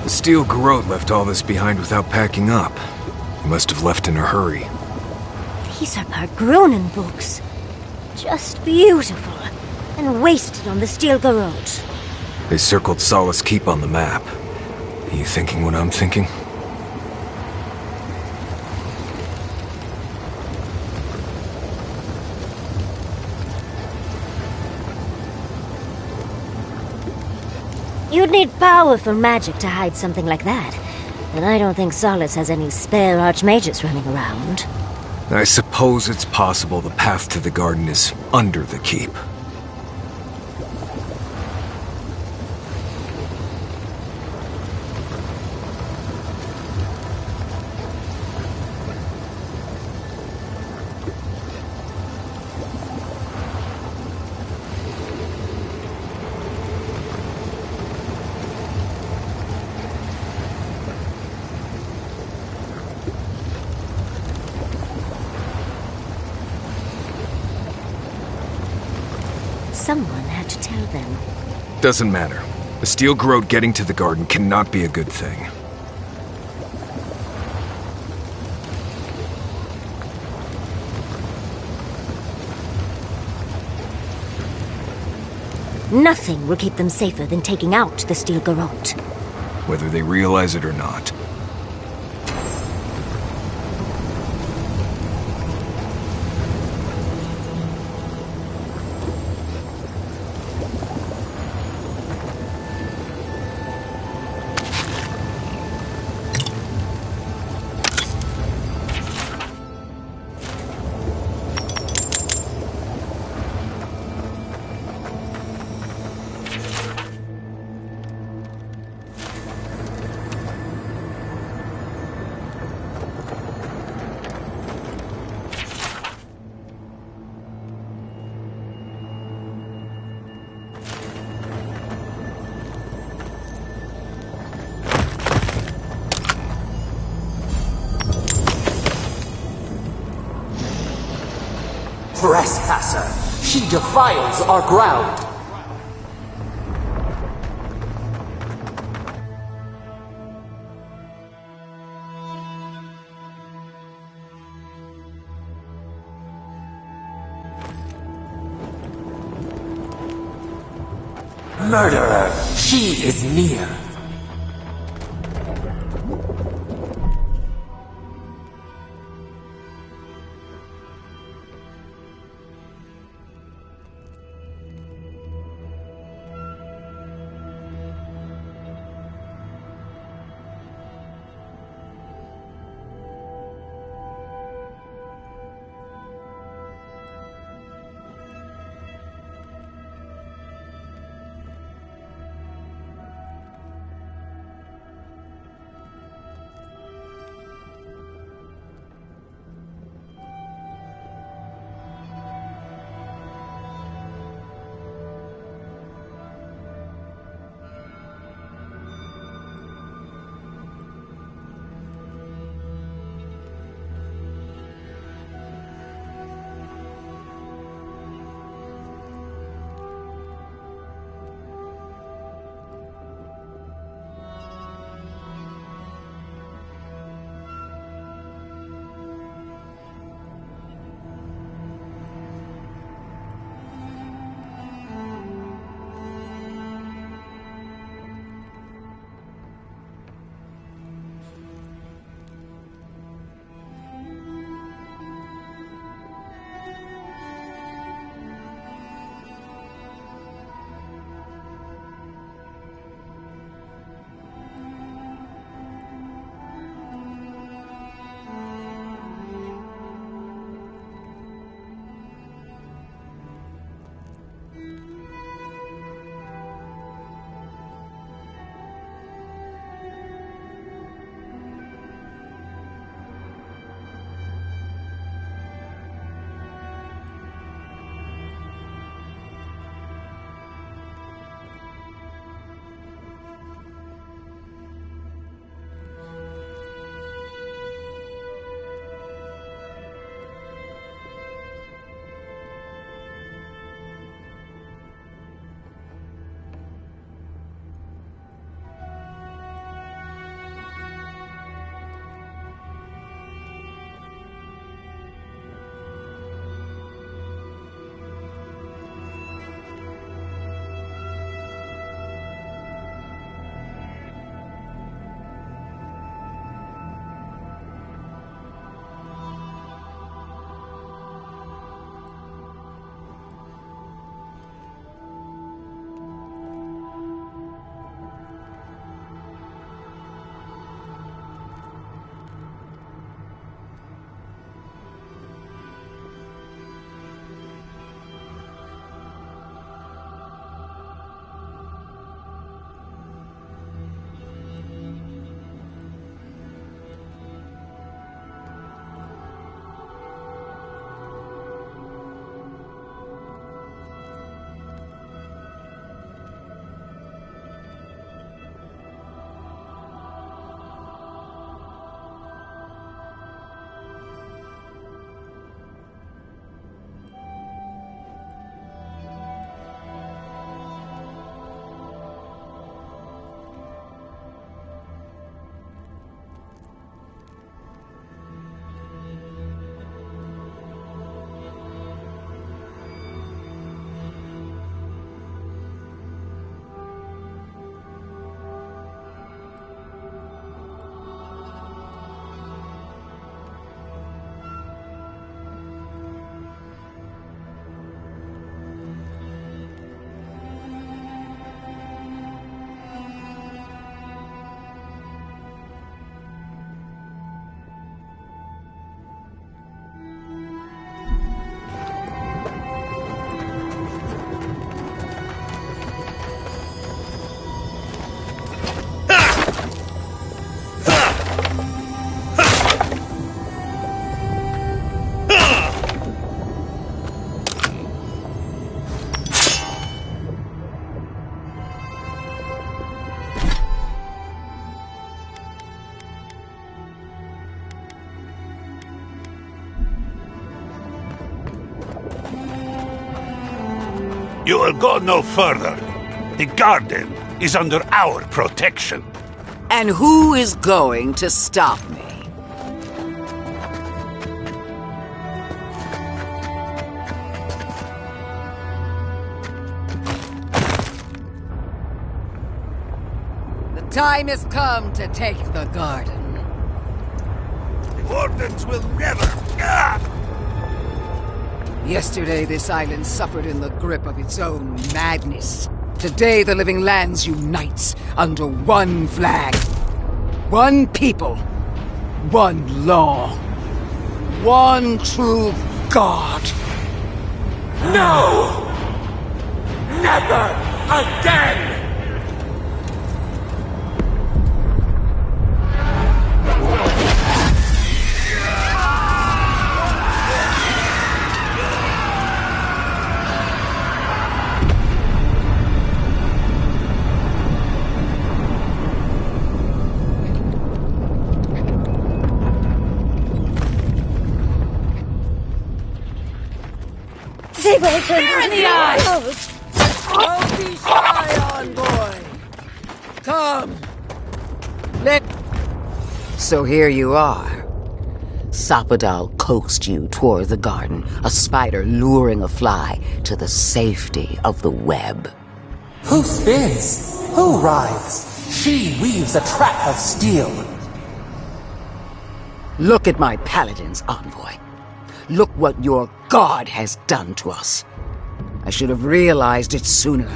The Steel Garrote left all this behind without packing up. He must have left in a hurry. These are groaned books. Just beautiful. And wasted on the Steel Garrote. They circled Solace Keep on the map. Are you thinking what I'm thinking? You'd need powerful magic to hide something like that. And I don't think Solace has any spare archmages running around. I suppose it's possible the path to the garden is under the keep. Someone had to tell them. Doesn't matter. The Steel Garrote getting to the garden cannot be a good thing. Nothing will keep them safer than taking out the Steel Garrote. Whether they realize it or not. Trespasser! She defiles our ground! Murderer! She is near! You will go no further. The garden is under our protection. And who is going to stop me? The time has come to take the garden. The Wardens will never... Yesterday, this island suffered in the grip of its own madness. Today, the Living Lands unites under one flag. One people. One law. One true God. No! Never again! They've all turned in the eyes! Don't be shy, envoy! Come! So here you are. Sapadal coaxed you toward the garden, a spider luring a fly to the safety of the web. Who spins? Who rides? She weaves a trap of steel. Look at my paladins, envoy. Look what your god has done to us. I should have realized it sooner.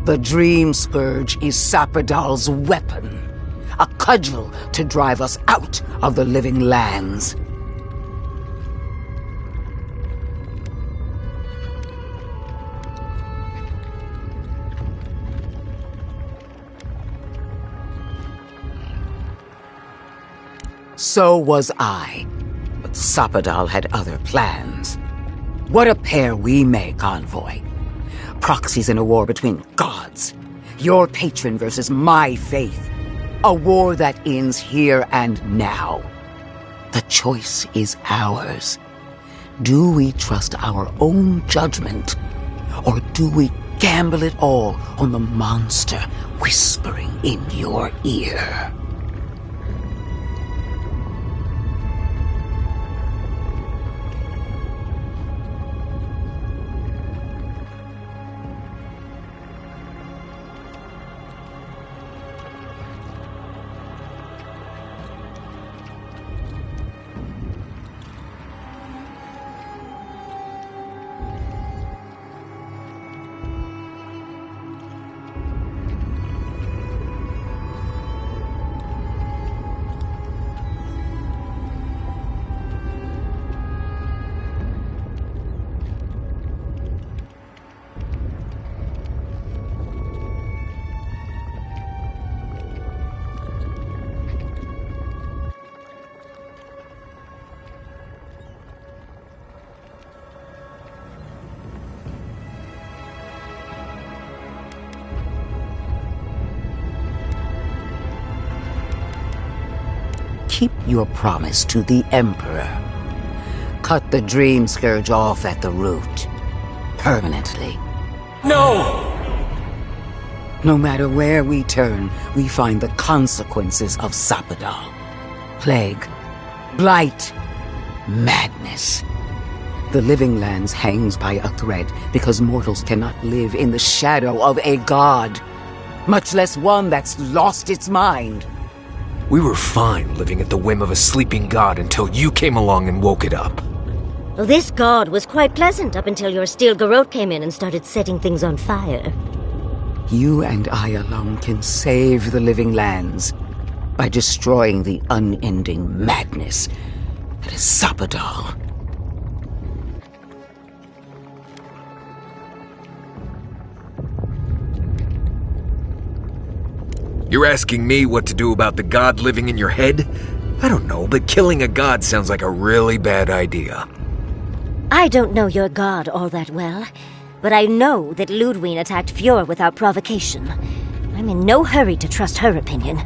The Dream Scourge is Sapadal's weapon. A cudgel to drive us out of the Living Lands. So was I. But Sapadal had other plans. What a pair we make, envoy. Proxies in a war between gods. Your patron versus my faith. A war that ends here and now. The choice is ours. Do we trust our own judgment? Or do we gamble it all on the monster whispering in your ear? Keep your promise to the Emperor. Cut the Dream Scourge off at the root. Permanently. No! No matter where we turn, we find the consequences of Sapadal. Plague, blight, madness. The Living Lands hangs by a thread because mortals cannot live in the shadow of a god, much less one that's lost its mind. We were fine living at the whim of a sleeping god until you came along and woke it up. Well, this god was quite pleasant up until your Steel Garrote came in and started setting things on fire. You and I alone can save the Living Lands by destroying the unending madness that is Sapadal. You're asking me what to do about the god living in your head? I don't know, but killing a god sounds like a really bad idea. I don't know your god all that well, but I know that Lödwyn attacked Fjord without provocation. I'm in no hurry to trust her opinion.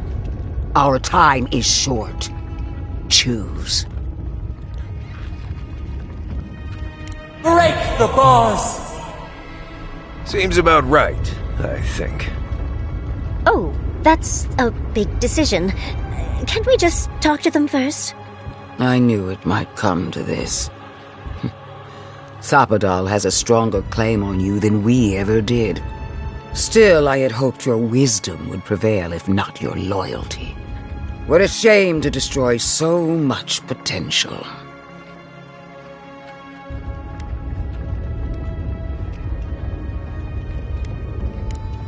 Our time is short. Choose. Break the bars! Seems about right, I think. Oh, that's a big decision. Can't we just talk to them first? I knew it might come to this. Sapadal has a stronger claim on you than we ever did. Still, I had hoped your wisdom would prevail, if not your loyalty. What a shame to destroy so much potential.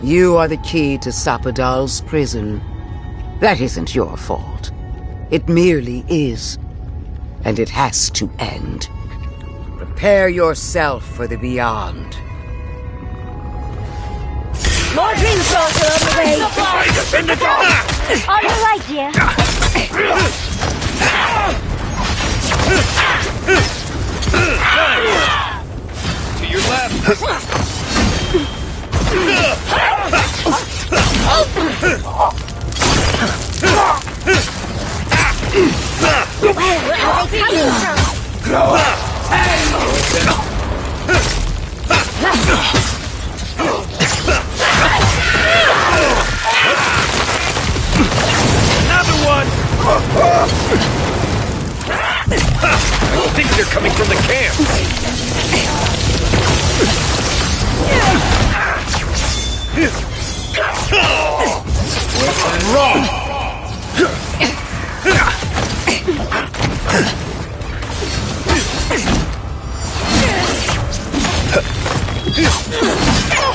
You are the key to Sapadal's prison. That isn't your fault. It merely is. And it has to end. Prepare yourself for the beyond. More Dream Scourge are on the way! On your right, dear. To your left! Where are they coming from? Another one! I think they're coming from the camp. Wrong!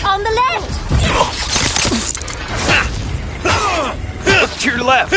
On the left! Look to your left!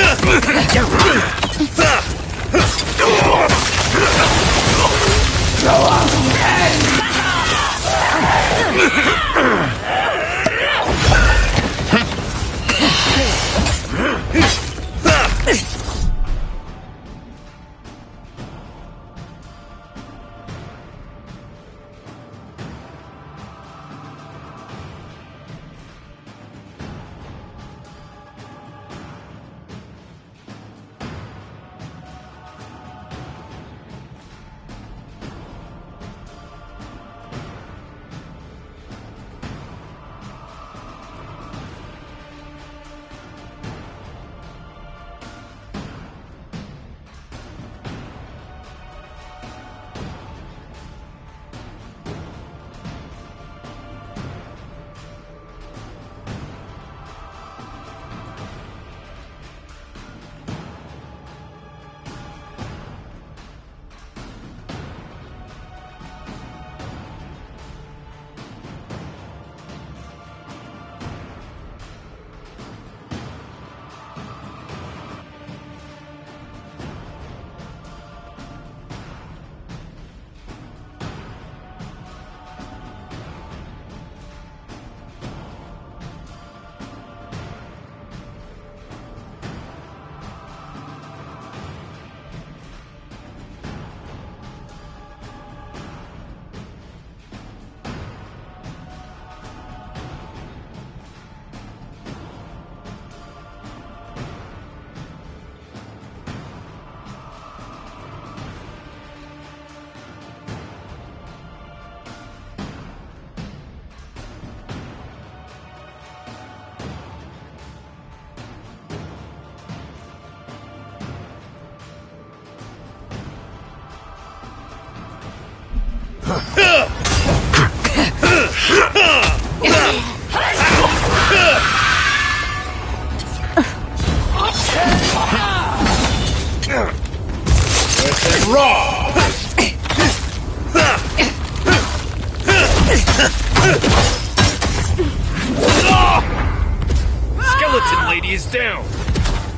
Skeleton lady is down.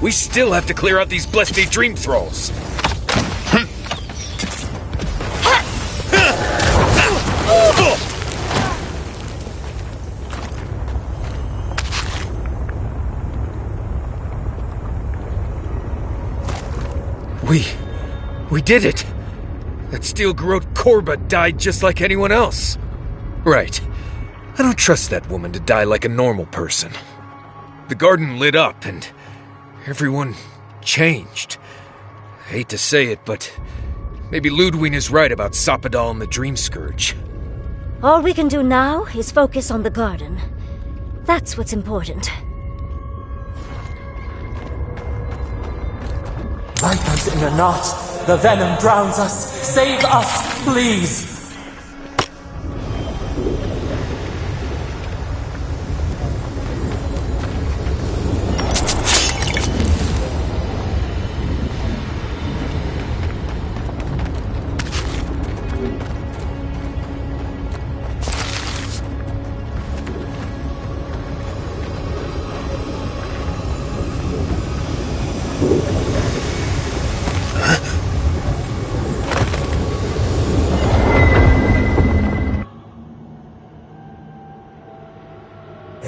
We still have to clear out these blessed dream thralls. We did it! That Steel Garrote Korba died just like anyone else. Right. I don't trust that woman to die like a normal person. The garden lit up and everyone changed. I hate to say it, but maybe Lödwyn is right about Sapadal and the Dream Scourge. All we can do now is focus on the garden. That's what's important. Vipers in a knot. The venom drowns us. Save us, please!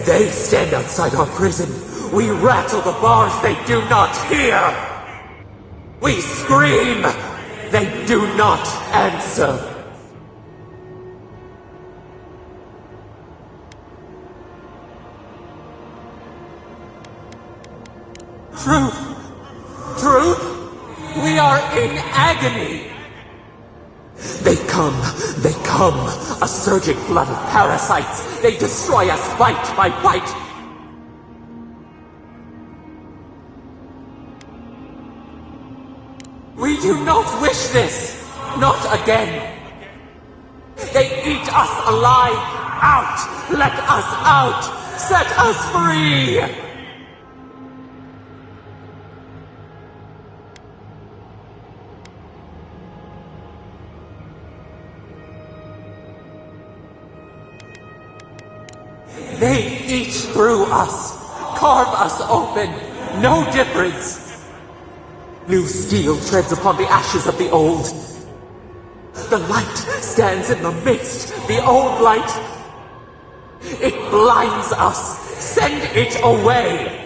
They stand outside our prison. We rattle the bars, they do not hear. We scream, they do not answer. Truth! Truth! We are in agony! They come, a surging flood of parasites. They destroy us bite by bite. We do not wish this, not again. They eat us alive. Out! Let us out! Set us free! They eat through us, carve us open, no difference. New steel treads upon the ashes of the old. The light stands in the midst, the old light. It blinds us, send it away.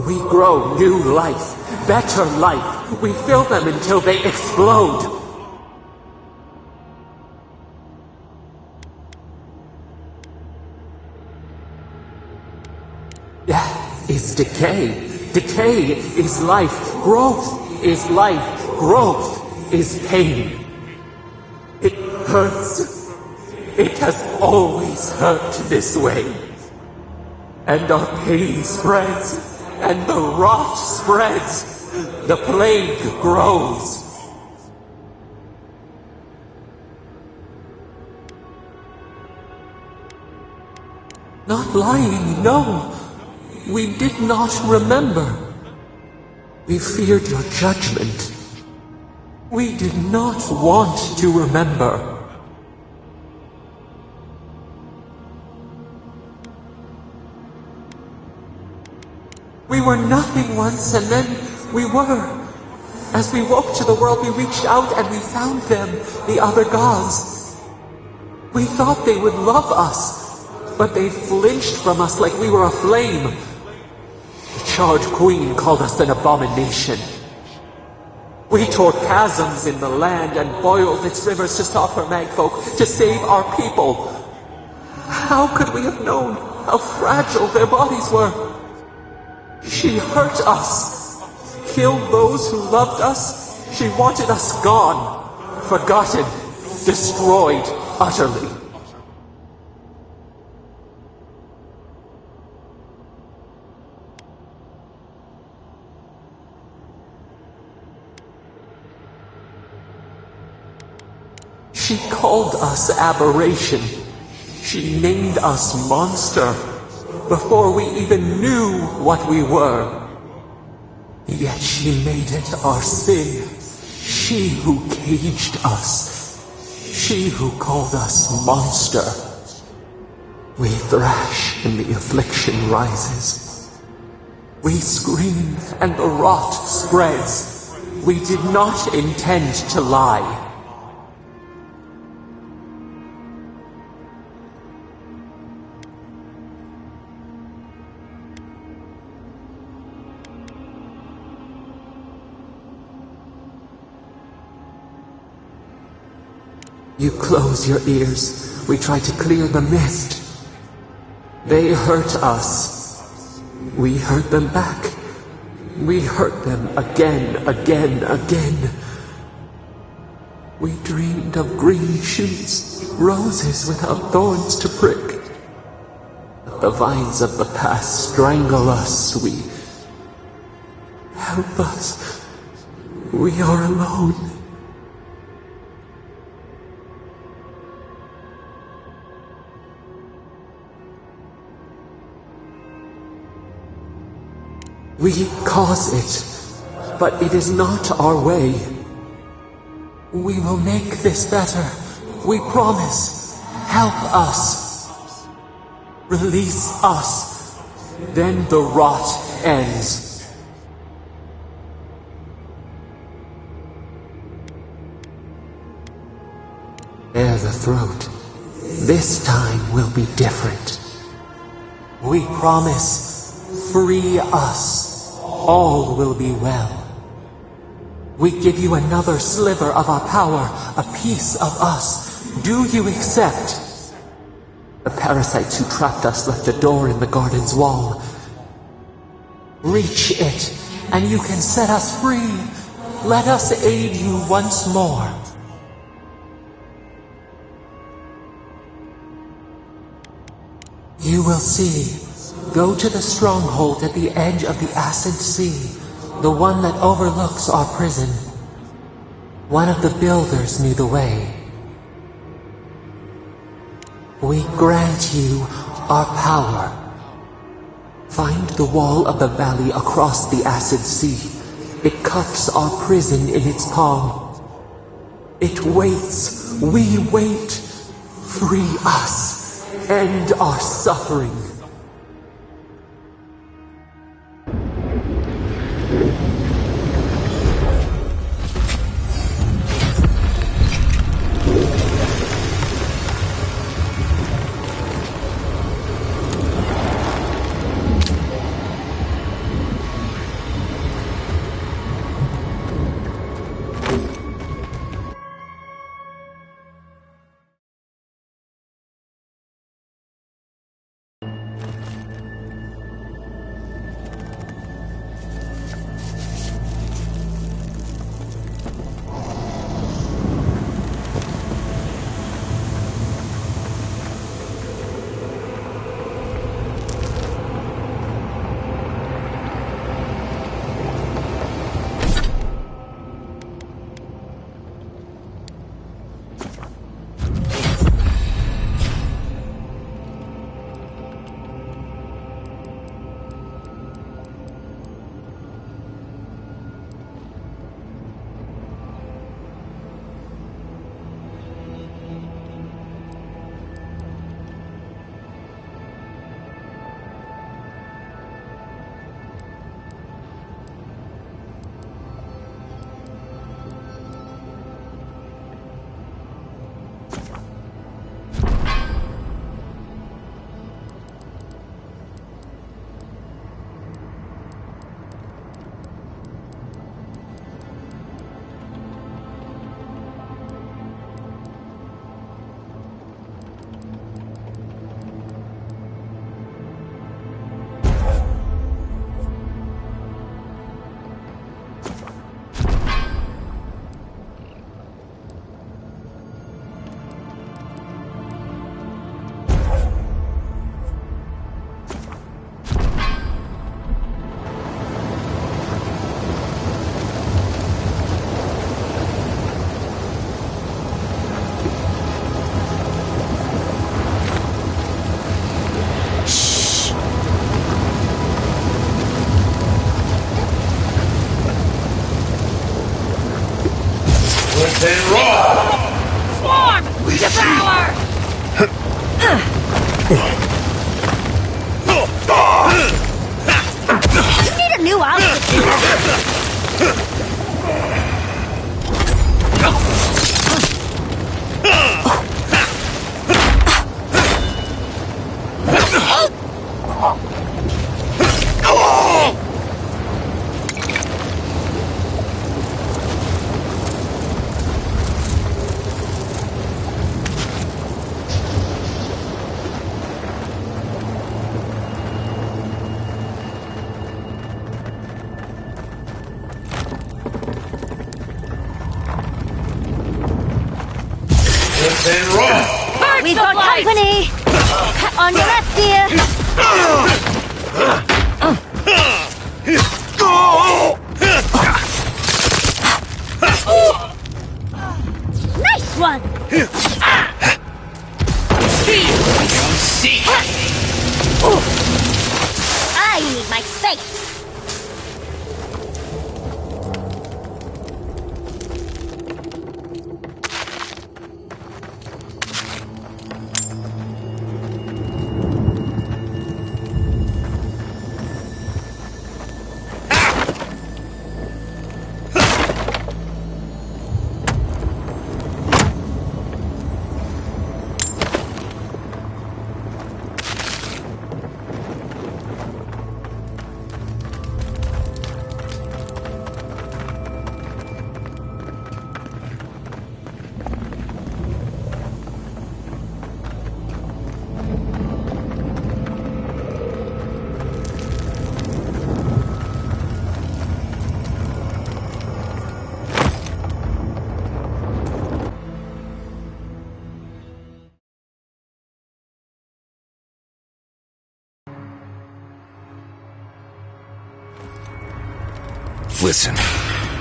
We grow new life, better life. We fill them until they explode. Death is decay. Decay is life. Growth is life. Growth is pain. It hurts. It has always hurt this way. And our pain spreads. And the rot spreads. The plague grows. Not lying, no. We did not remember. We feared your judgment. We did not want to remember. We were nothing once, and then we were. As we woke to the world, we reached out and we found them, the other gods. We thought they would love us, but they flinched from us like we were a flame. The charred queen called us an abomination. We tore chasms in the land and boiled its rivers to stop her magfolk, to save our people. How could we have known how fragile their bodies were? She hurt us, killed those who loved us. She wanted us gone, forgotten, destroyed utterly. She called us aberration. She named us monster. Before we even knew what we were. Yet she made it our sin. She who caged us. She who called us monster. We thrash and the affliction rises. We scream and the rot spreads. We did not intend to lie. You close your ears. We try to clear the mist. They hurt us. We hurt them back. We hurt them again. We dreamed of green shoots, roses without thorns to prick. But the vines of the past strangle us. Help us. We are alone. We cause it, but it is not our way. We will make this better. We promise. Help us. Release us. Then the rot ends. Bare the throat. This time will be different. We promise. Free us. All will be well. We give you another sliver of our power, a piece of us. Do you accept? The parasites who trapped us left a door in the garden's wall. Reach it, and you can set us free. Let us aid you once more. You will see. Go to the stronghold at the edge of the acid sea, the one that overlooks our prison. One of the builders knew the way. We grant you our power. Find the wall of the valley across the acid sea. It cups our prison in its palm. It waits. We wait. Free us. End our suffering. We've got company! On your left, dear! Nice one! I need my space! Listen,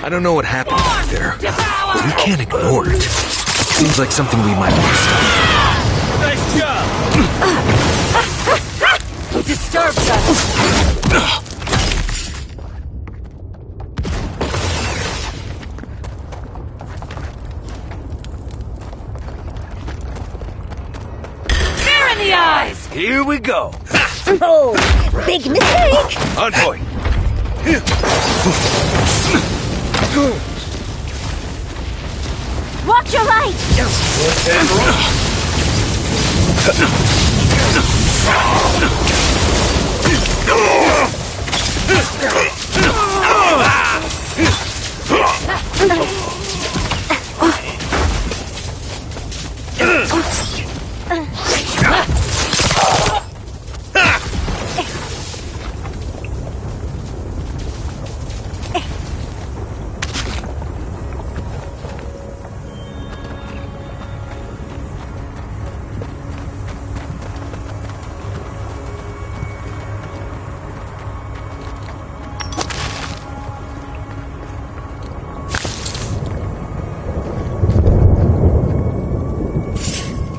I don't know what happened back there, but we can't ignore it. Seems like something we might want to stop. Nice job! He disturbs us! Fear in the eyes! Here we go. Oh, big mistake! On point. Watch your right!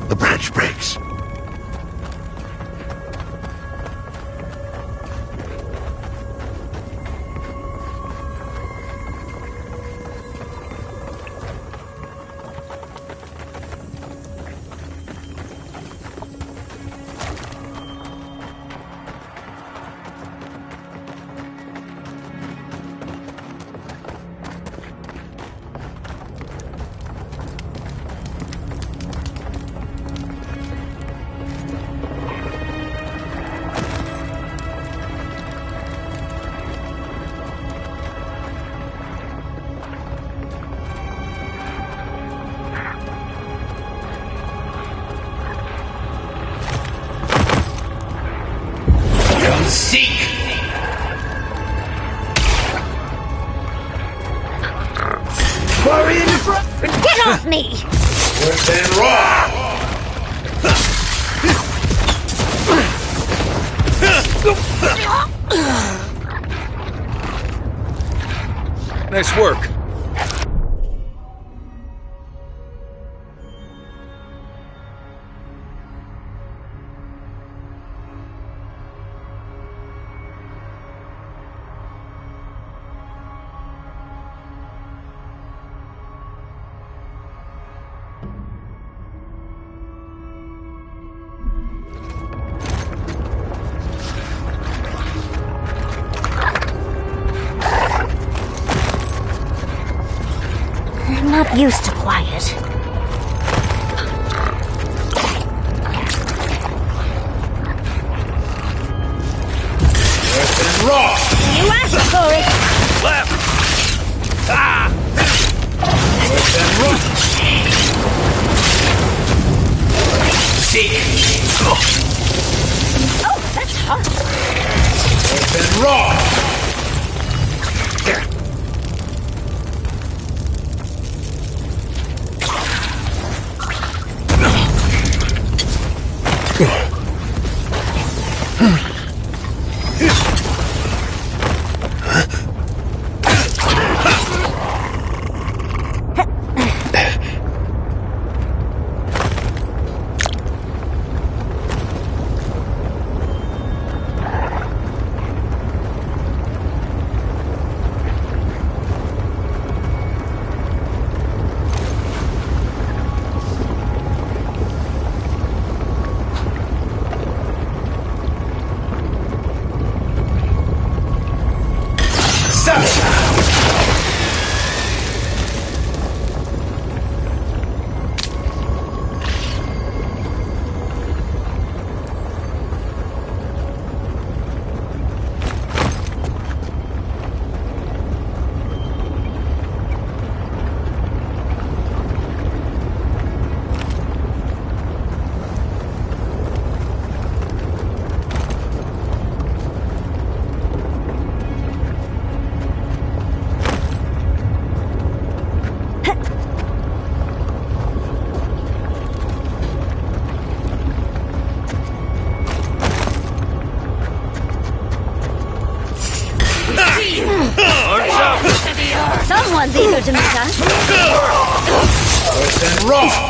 The branch breaks. Get off me! Nice work. I'm not used to quiet. You asked for it! Left! Ah! Seek! Oh, that's hot! one's eager to meet us. And raw!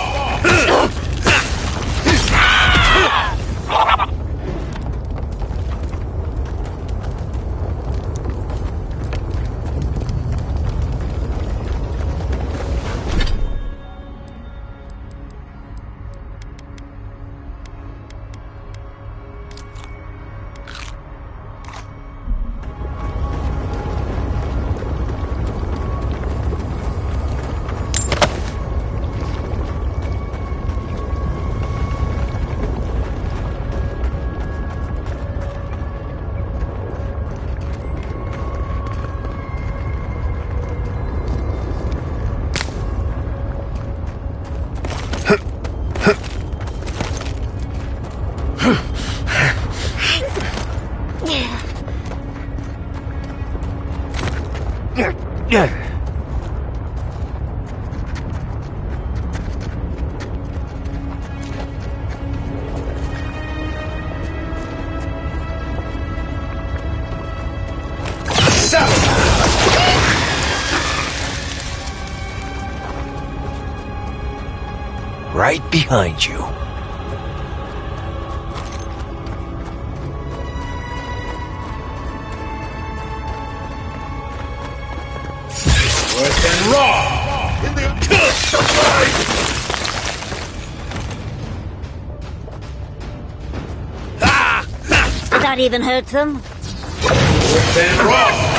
Right behind you. Worse than raw! Did that even hurt them? Worse than raw!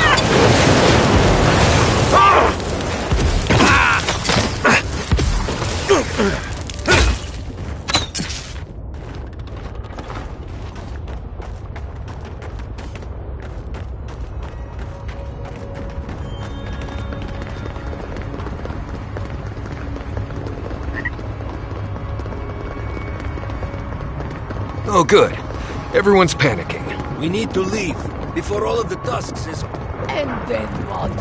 Oh, good. Everyone's panicking. We need to leave before all of the tusks is... And then what?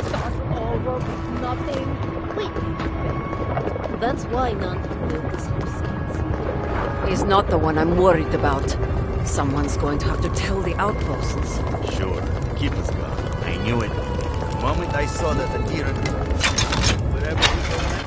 Start over with nothing? Wait. That's why none can build this house. He's not the one I'm worried about. Someone's going to have to tell the outposts. Sure. Keep us going. I knew it. The moment I saw that the tyrant... Wherever we go next...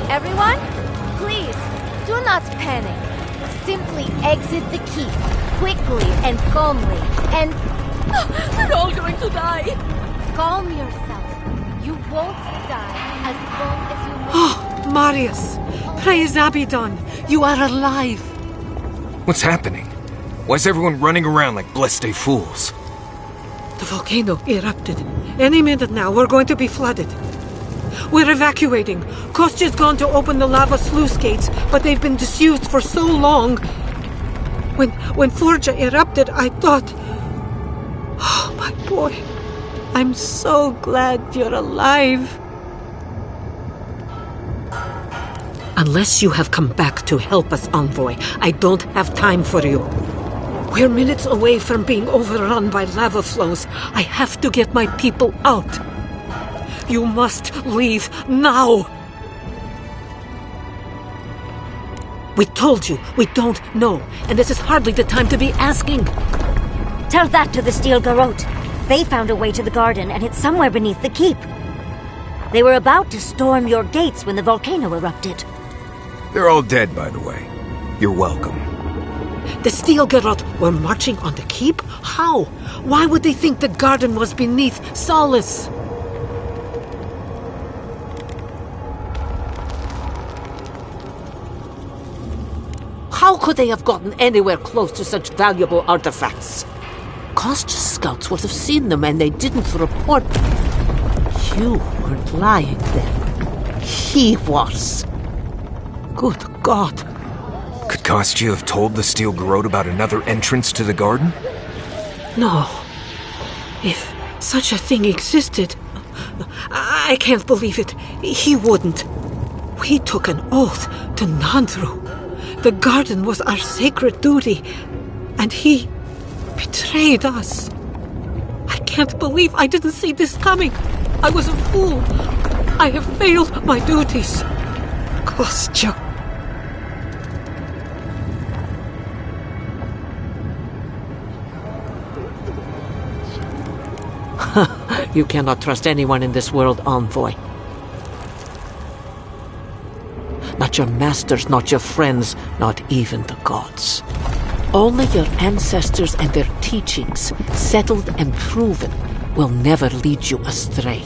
Everyone, please, do not panic. Simply exit the keep, quickly and calmly, and... we're all going to die! Calm yourself. You won't die as long as you... Oh, Marius! Praise Abaddon! You are alive! What's happening? Why is everyone running around like blessed fools? The volcano erupted. Any minute now, we're going to be flooded. We're evacuating. Kostya's gone to open the lava sluice gates, but they've been disused for so long. When Forja erupted, I thought... Oh, my boy. I'm so glad you're alive. Unless you have come back to help us, Envoy, I don't have time for you. We're minutes away from being overrun by lava flows. I have to get my people out. You must leave now! We told you, we don't know, and this is hardly the time to be asking. Tell that to the Steel Garrote. They found a way to the garden, and it's somewhere beneath the keep. They were about to storm your gates when the volcano erupted. They're all dead, by the way. You're welcome. The Steel Garrote were marching on the keep? How? Why would they think the garden was beneath Solace? How could they have gotten anywhere close to such valuable artifacts? Kostya's scouts would have seen them and they didn't report. You weren't lying then. He was. Good God. Could Kostya have told the Steel Garrote about another entrance to the garden? No. If such a thing existed, I can't believe it. He wouldn't. We took an oath to Nandru. The garden was our sacred duty, and he betrayed us. I can't believe I didn't see this coming. I was a fool. I have failed my duties. Kostya. You cannot trust anyone in this world, envoy. Not your masters, not your friends, not even the gods. Only your ancestors and their teachings, settled and proven, will never lead you astray.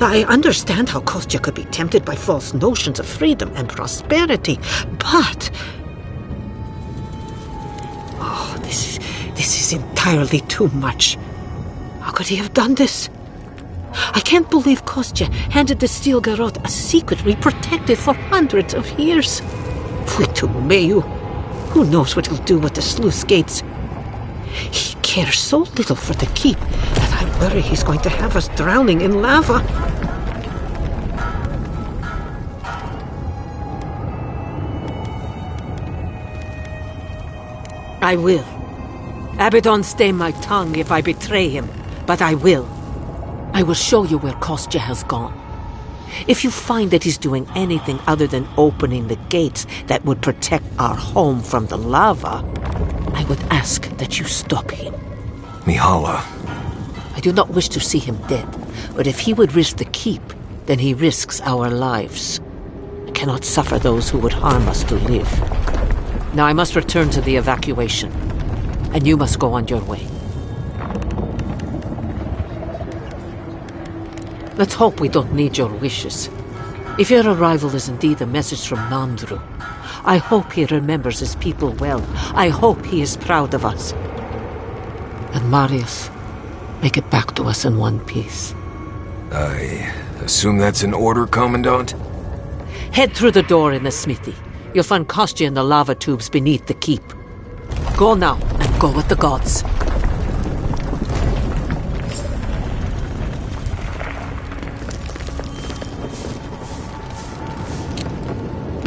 I understand how Kostya could be tempted by false notions of freedom and prosperity, but... Oh, this is entirely too much. How could he have done this? I can't believe Kostya handed the Steel Garrote a secret we protected for hundreds of years. Fuitumeyu. Who knows what he'll do with the sluice gates? He cares so little for the keep that I worry he's going to have us drowning in lava. I will. Abaddon stay my tongue if I betray him, but I will. I will show you where Kostya has gone. If you find that he's doing anything other than opening the gates that would protect our home from the lava, I would ask that you stop him. Mihala. I do not wish to see him dead, but if he would risk the keep, then he risks our lives. I cannot suffer those who would harm us to live. Now I must return to the evacuation, and you must go on your way. Let's hope we don't need your wishes. If your arrival is indeed a message from Nandru, I hope he remembers his people well. I hope he is proud of us. And Marius, make it back to us in one piece. I assume that's an order, Commandant? Head through the door in the smithy. You'll find Kostya in the lava tubes beneath the keep. Go now, and go with the gods.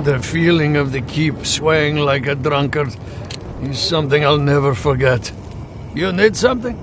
The feeling of the keep swaying like a drunkard is something I'll never forget. You need something?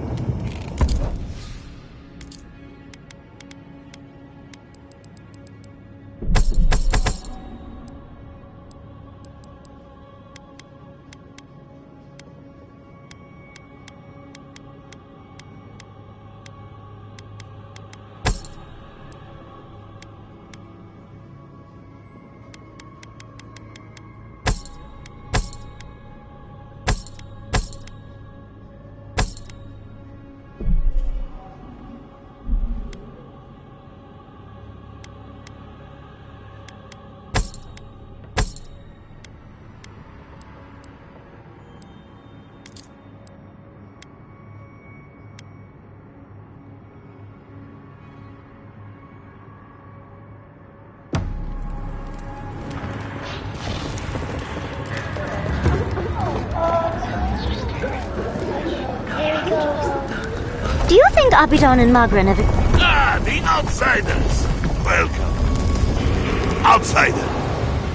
Do you think Abaddon and Magran have... Ah, the outsiders! Welcome. Outsider.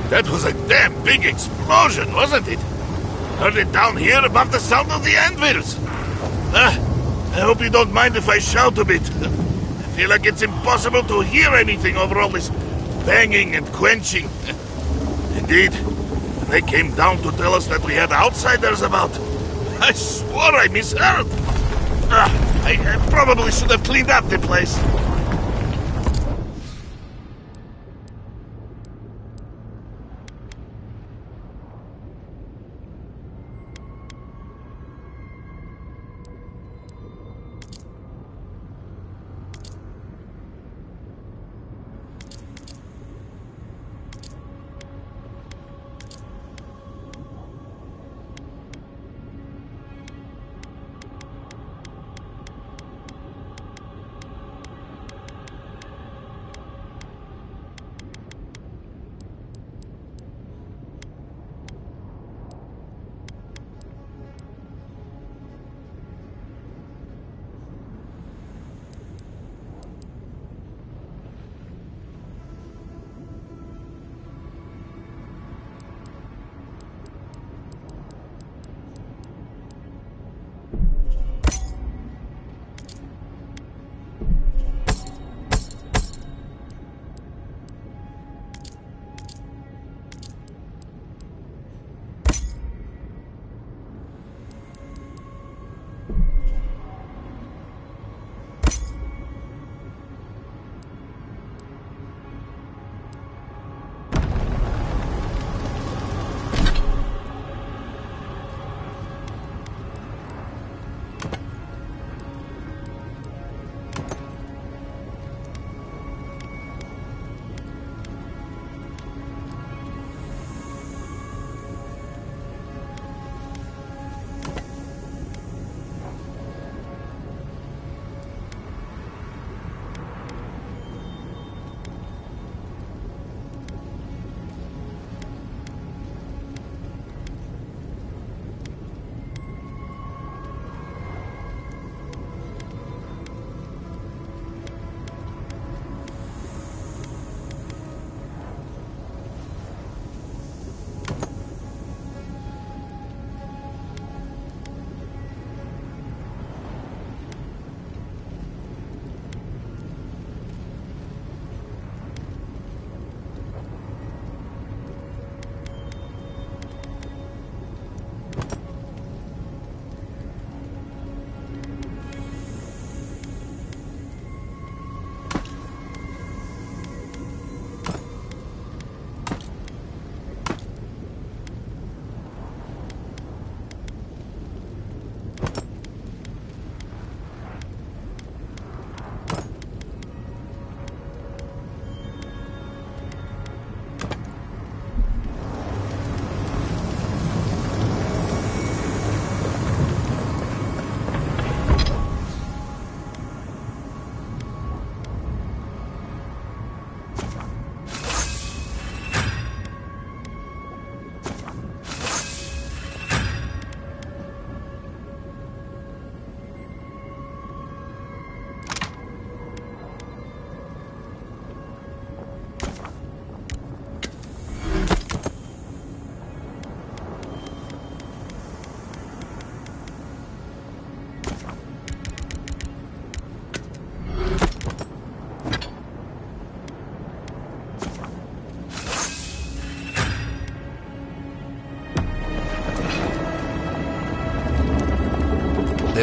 That was a damn big explosion, wasn't it? Heard it down here above the sound of the anvils. I hope you don't mind if I shout a bit. I feel like it's impossible to hear anything over all this banging and quenching. Indeed, when they came down to tell us that we had outsiders about, I swore I misheard. I probably should have cleaned up the place.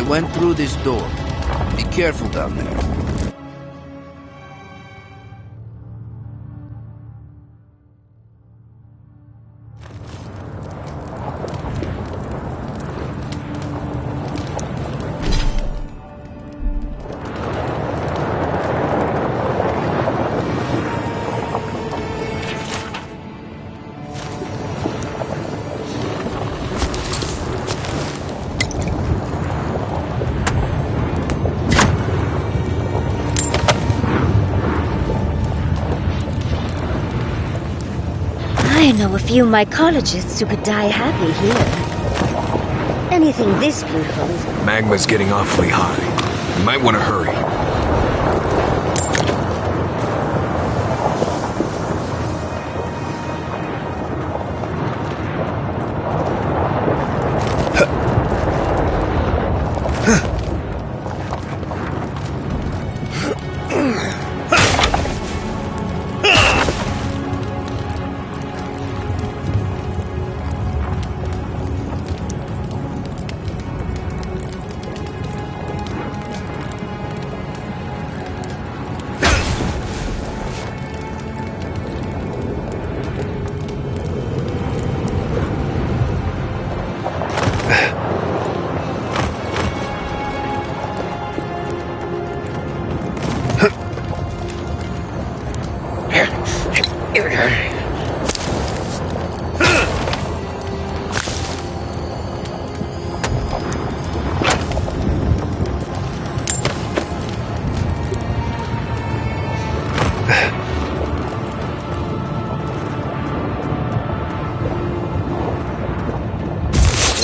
They went through this door. Be careful down there. I know a few mycologists who could die happy here. Anything this beautiful is... Magma's getting awfully high. You might want to hurry.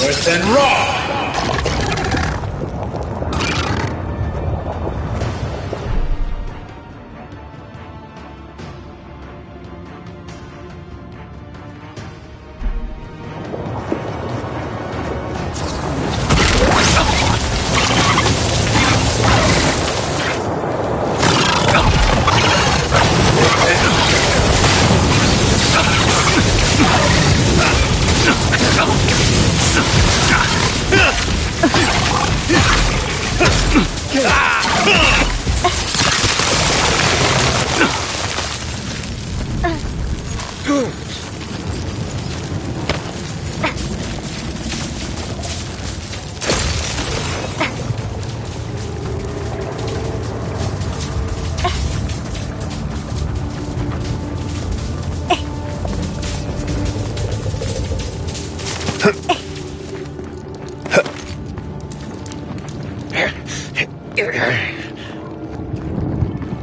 Worse than raw!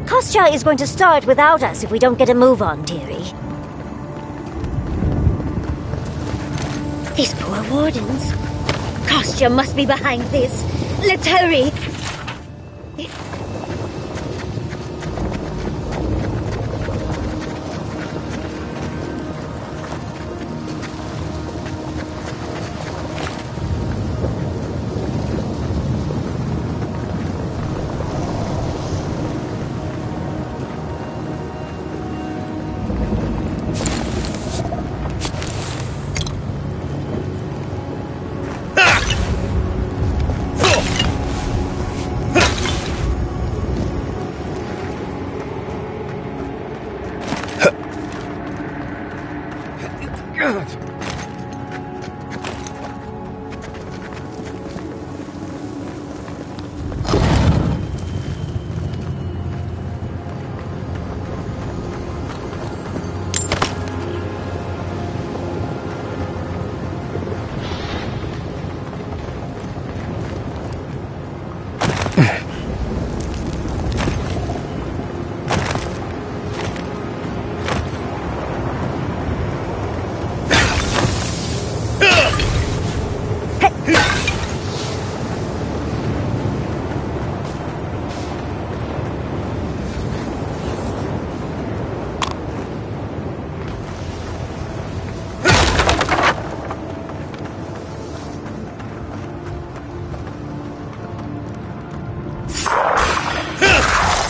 Kostya is going to start without us if we don't get a move on, dearie. These poor wardens. Kostya must be behind this. Let's hurry.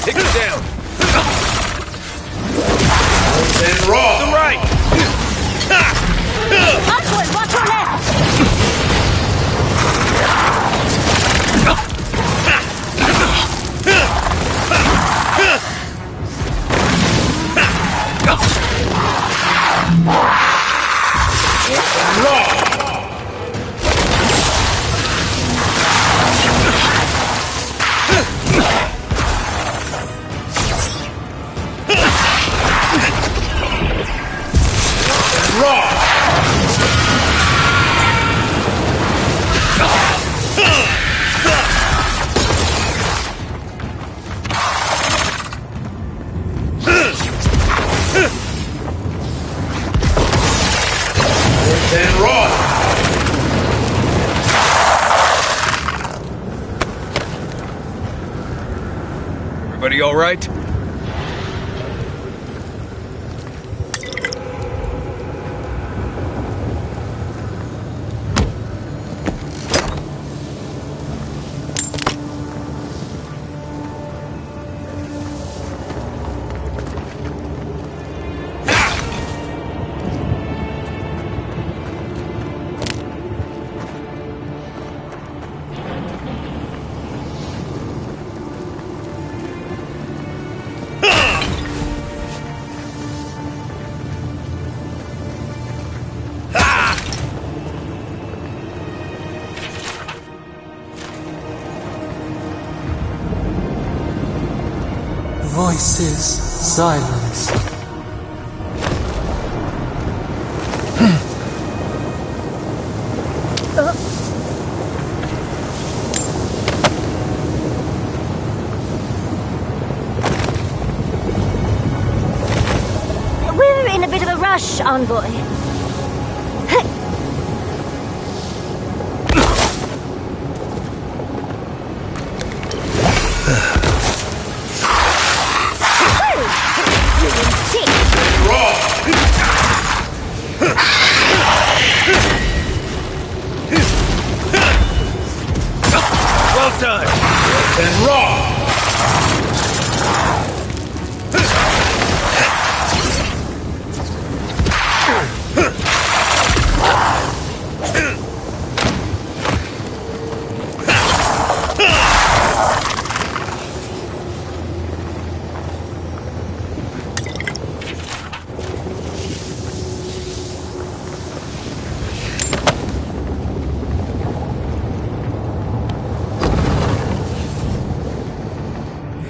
Take him down! Then raw! To the right! Oswald, watch your left! Everybody all right? Voices silenced. We're in a bit of a rush, Envoy. Well done! And raw!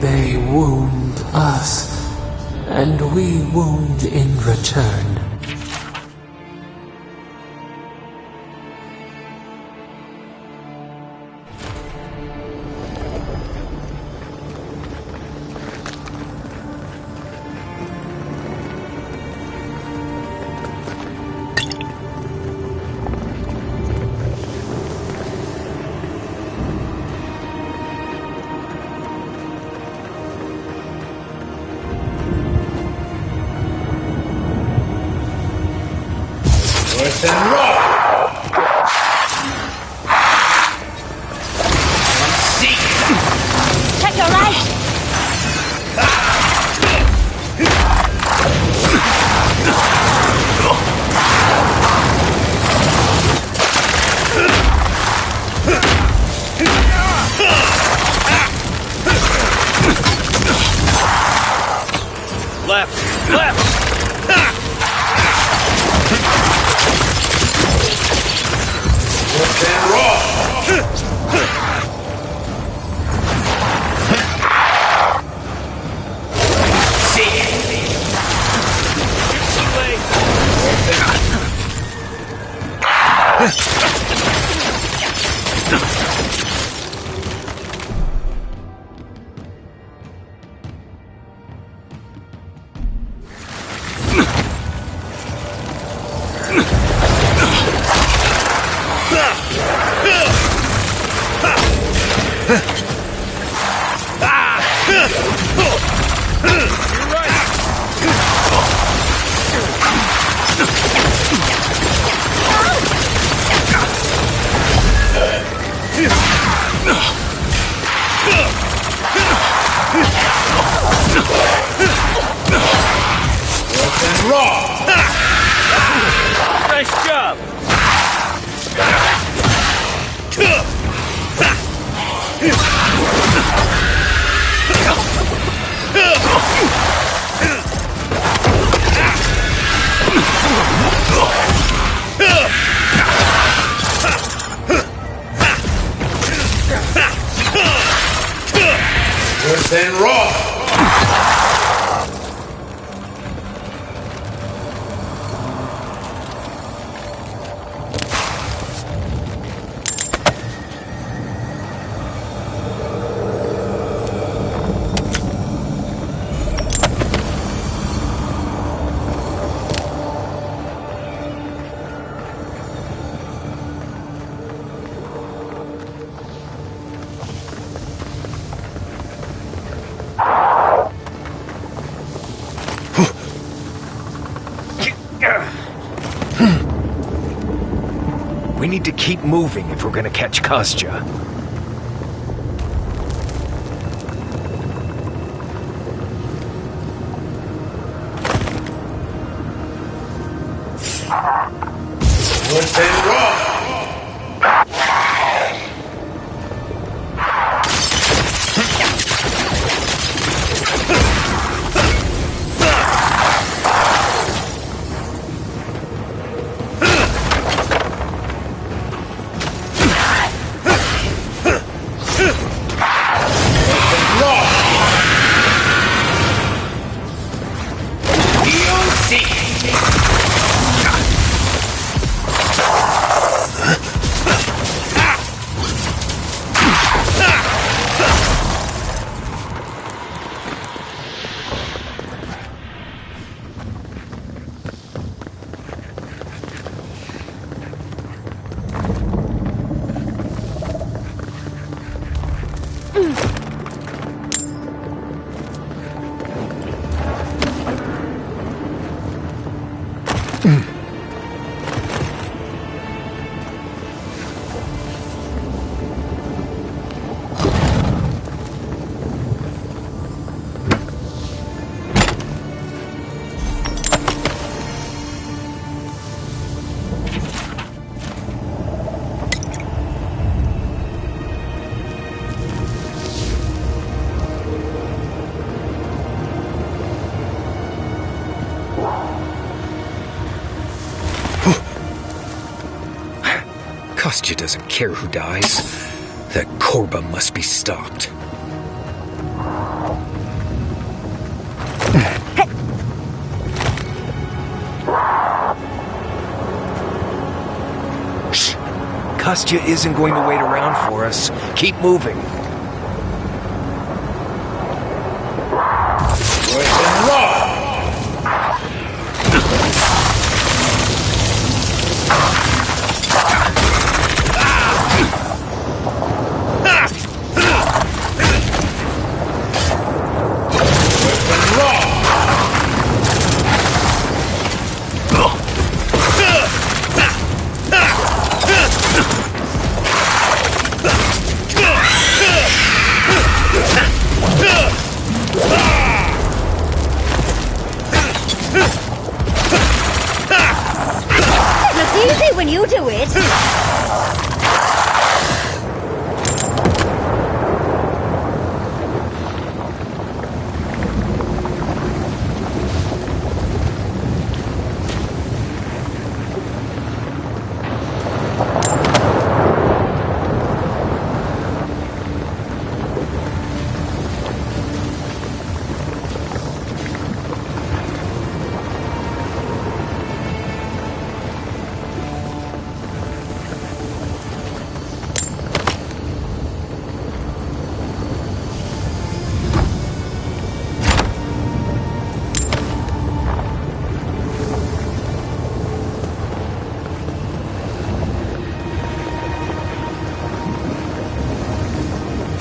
They wound us, and we wound in return. Worse than raw! Seek! Check your right! Left! Left! Worse than raw! Nice job! Worse than raw! need to keep moving if we're gonna catch Kostya. Open rock! Kostya doesn't care who dies. That Korba must be stopped. Shh! Kostya isn't going to wait around for us. Keep moving. Open rock! When you do it.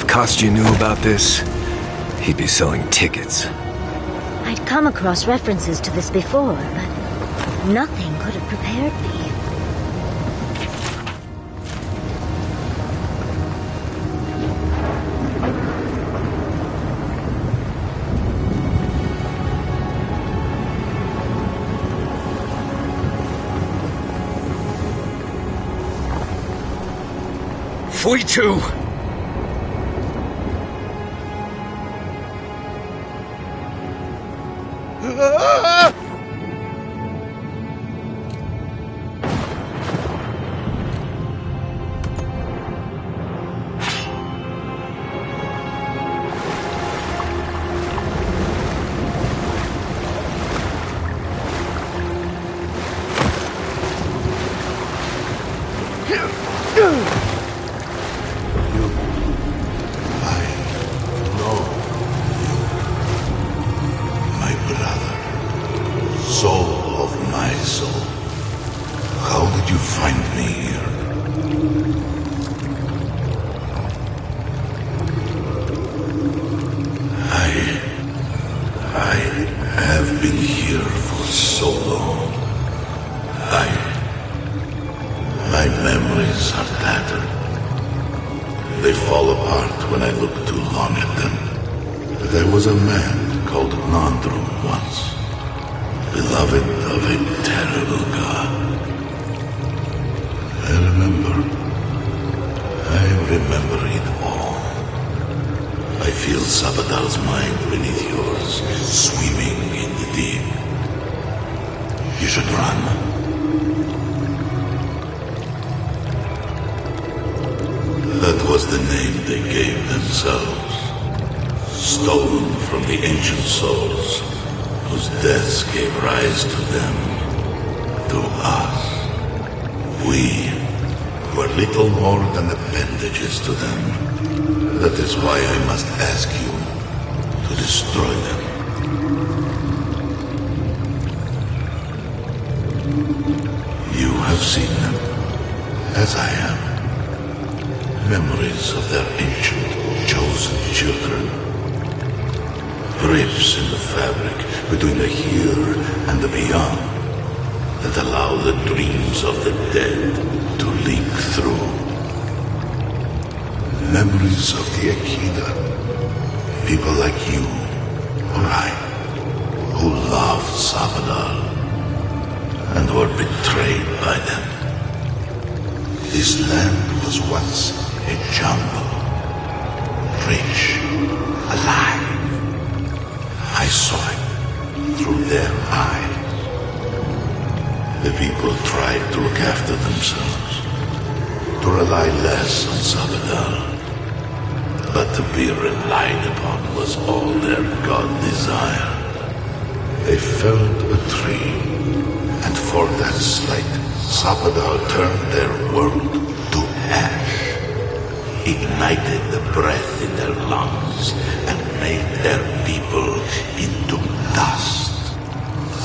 Kostya knew about this, he'd be selling tickets. I'd come across references to this before, but nothing could have prepared me. Fui-tu! My memories at them. There was a man called Nandru once, beloved of a terrible god. I remember it all. I feel Sapadal's mind beneath yours, swimming in the deep. You should run. That was the name they gave themselves, stolen from the ancient souls, whose deaths gave rise to them, to us. We were little more than appendages to them. That is why I must ask you to destroy them. You have seen them, as I have. Memories of their ancient, chosen children. Rips in the fabric between the here and the beyond that allow the dreams of the dead to leak through. Memories of the Akida. People like you, or I, who loved Sapadal and were betrayed by them. This land was once a jungle, rich, alive. I saw it through their eyes. The people tried to look after themselves, to rely less on Sapadal. But to be relied upon was all their god desired. They felled a tree, and for that slight, Sapadal turned their world to ash, ignited the breath in their lungs, and made their people into dust.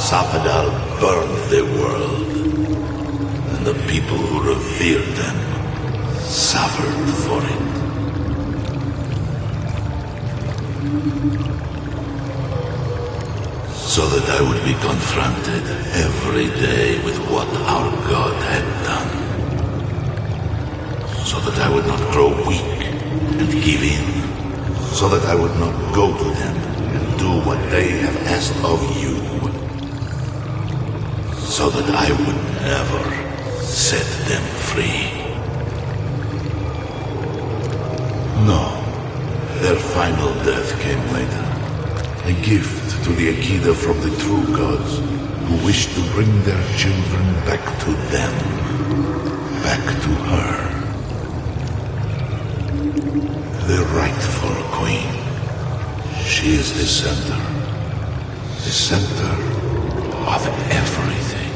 Sapadal burned the world, and the people who revered them suffered for it. So that I would be confronted every day with what our God had done. So that I would not grow weak and give in. So that I would not go to them and do what they have asked of you. So that I would never set them free. No, their final death came later. A gift to the Akida from the true gods, who wish to bring their children back to them, back to her. The rightful queen. She is the center of everything.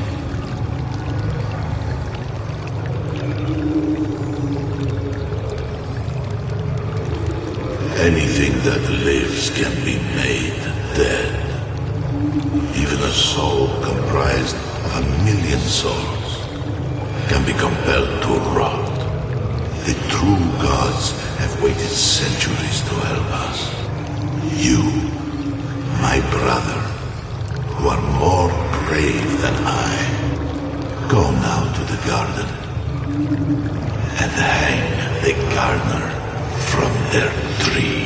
Anything that lives can be made dead. Even a soul comprised of 1,000,000 souls can be compelled to rot. The true gods have waited centuries to help us. You, my brother, who are more brave than I, go now to the garden and hang the gardener from their tree.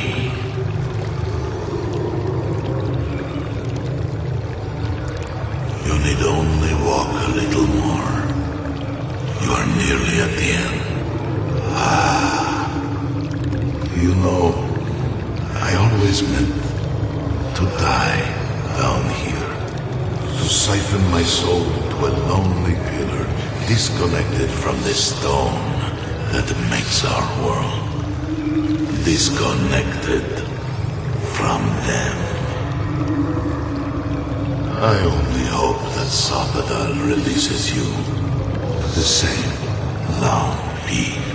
You need only walk a little more. You are nearly at the end. You know, I always meant to die down here, to siphon my soul to a lonely pillar, disconnected from the stone that makes our world, disconnected from them. I only hope that Sapadal releases you to the same long peace.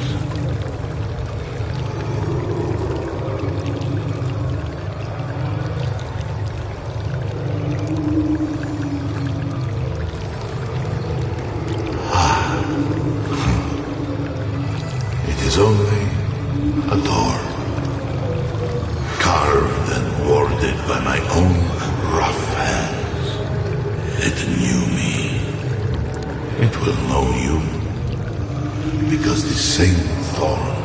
It is only a door, carved and warded by my own rough hands. It knew me. It will know you, because the same thorn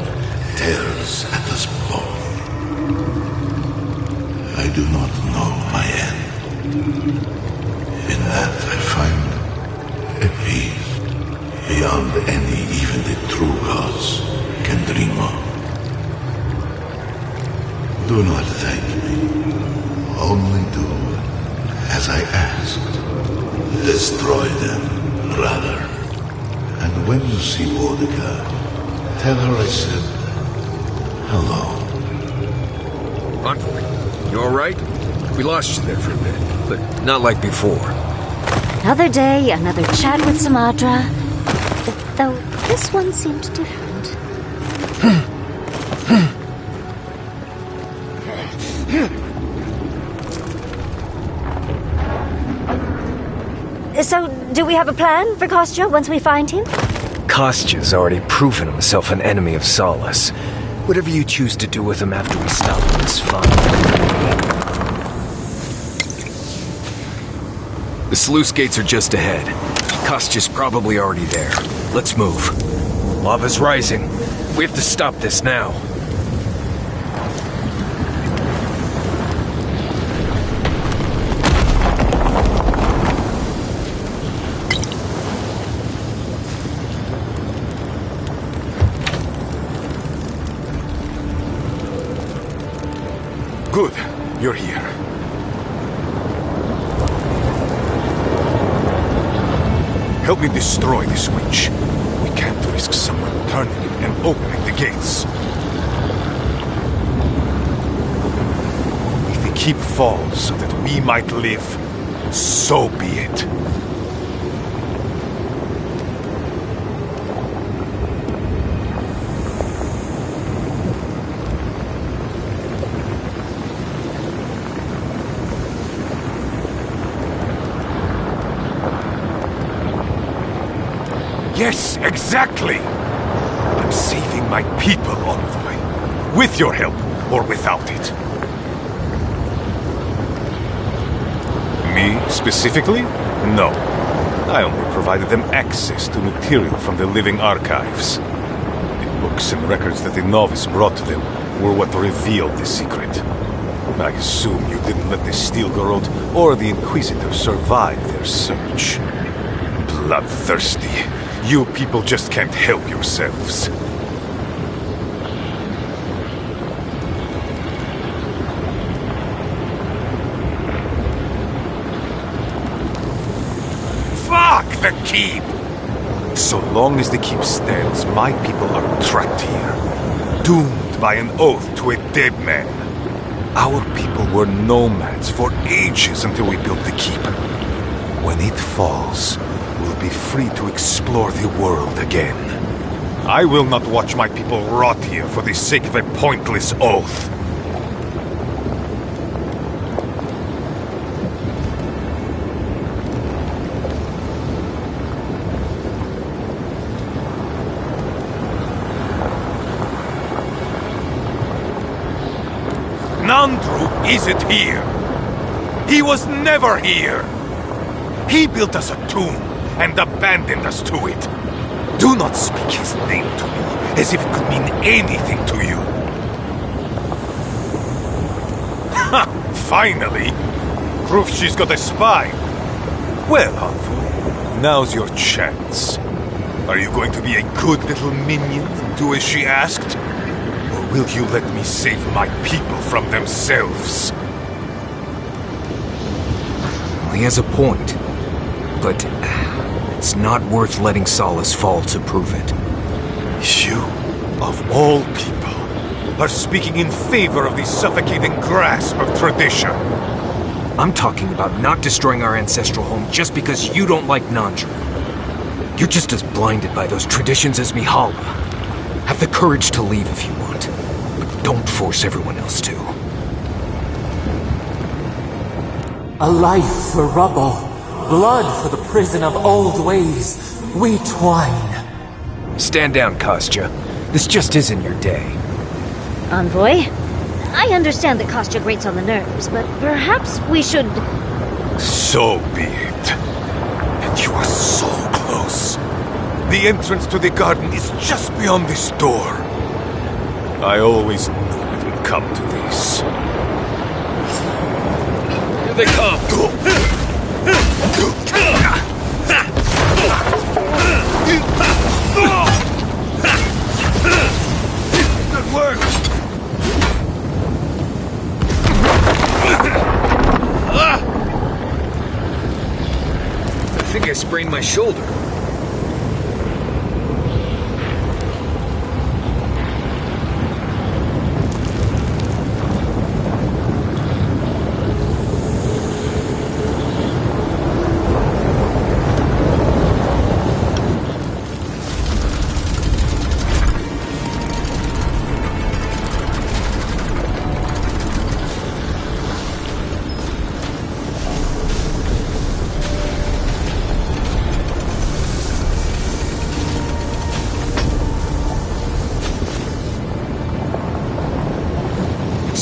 tears at us both. I do not know my end. In that I find a peace beyond any even the true gods can dream of. Do not thank me. Only do as I asked. Destroy them, rather. And when you see Woedica, tell her I said hello. Envoy, you alright? We lost you there for a bit, but not like before. Another day, another chat with Samadra. Though this one seemed different. So, do we have a plan for Kostya once we find him? Kostya's already proven himself an enemy of Solace. Whatever you choose to do with him after we stop him is fine. The sluice gates are just ahead. Kostya's probably already there. Let's move. Lava's rising. We have to stop this now. Good. You're here. Help me destroy this witch. We can't risk someone turning it and opening the gates. If the keep falls so that we might live, so be it. Yes, exactly! I'm saving my people, Envoy. With your help, or without it. Me, specifically? No. I only provided them access to material from the living archives. The books and records that the novice brought to them were what revealed the secret. I assume you didn't let the Steel Garrote or the Inquisitor survive their search. Bloodthirsty. You people just can't help yourselves. Fuck the keep! So long as the keep stands, my people are trapped here. Doomed by an oath to a dead man. Our people were nomads for ages until we built the keep. When it falls, we'll be free to explore the world again. I will not watch my people rot here for the sake of a pointless oath. Nandru isn't here. He was never here. He built us a tomb and abandoned us to it. Do not speak his name to me as if it could mean anything to you. Ha! Finally! Proof she's got a spine. Well, Envoy, now's your chance. Are you going to be a good little minion and do as she asked? Or will you let me save my people from themselves? Well, he has a point. But it's not worth letting Solace fall to prove it. You, of all people, are speaking in favor of the suffocating grasp of tradition. I'm talking about not destroying our ancestral home just because you don't like Nandru. You're just as blinded by those traditions as Mihala. Have the courage to leave if you want, but don't force everyone else to. A life for rubble. Blood for the prison of old ways. We twine. Stand down, Kostya. This just isn't your day. Envoy, I understand that Kostya grates on the nerves, but perhaps we should... So be it. And you are so close. The entrance to the garden is just beyond this door. I always knew it would come to this. they come! Good work! I think I sprained my shoulder.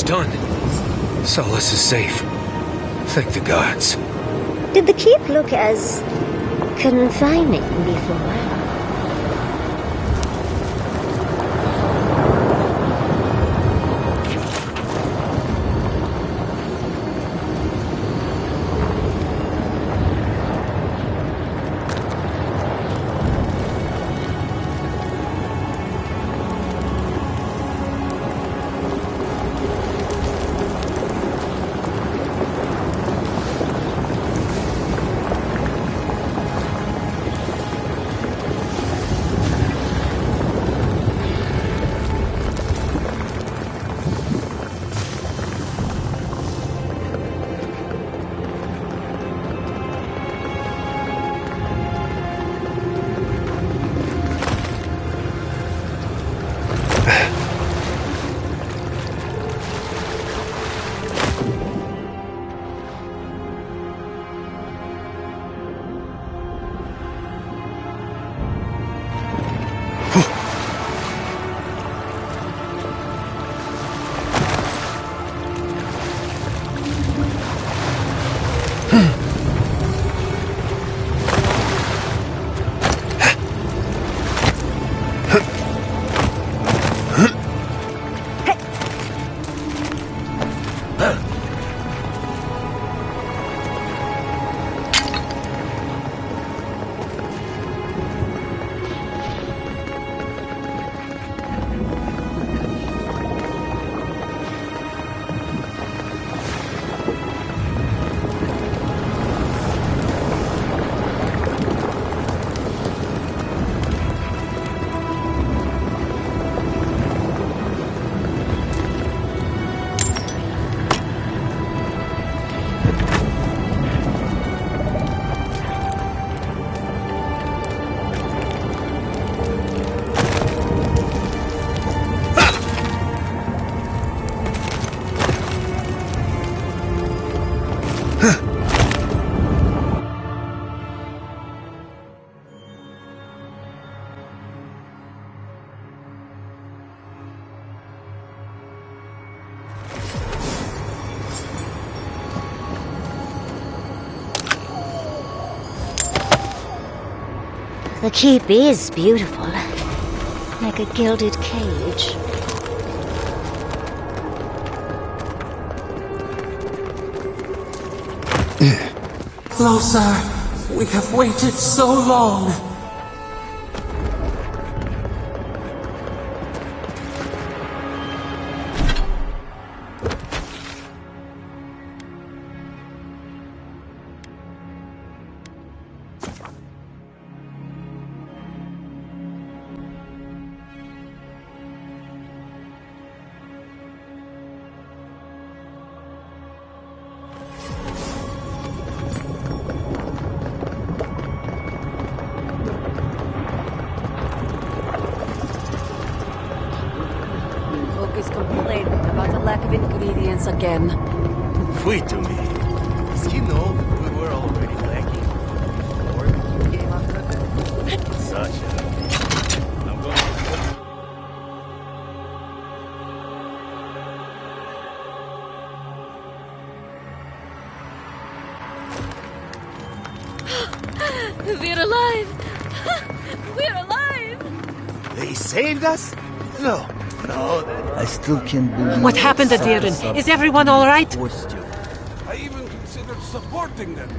Done. Solace is safe. Thank the gods. Did the keep look as confining before? The keep is beautiful, like a gilded cage. Closer! We have waited so long! Again. Wait to me. Does he know we were already lacking? Or we came after that? Such a... I'm going to... We're alive! We're alive! They saved us? No. I still can't believe... What happened, Lödwyn? Is everyone all right? I even considered supporting them.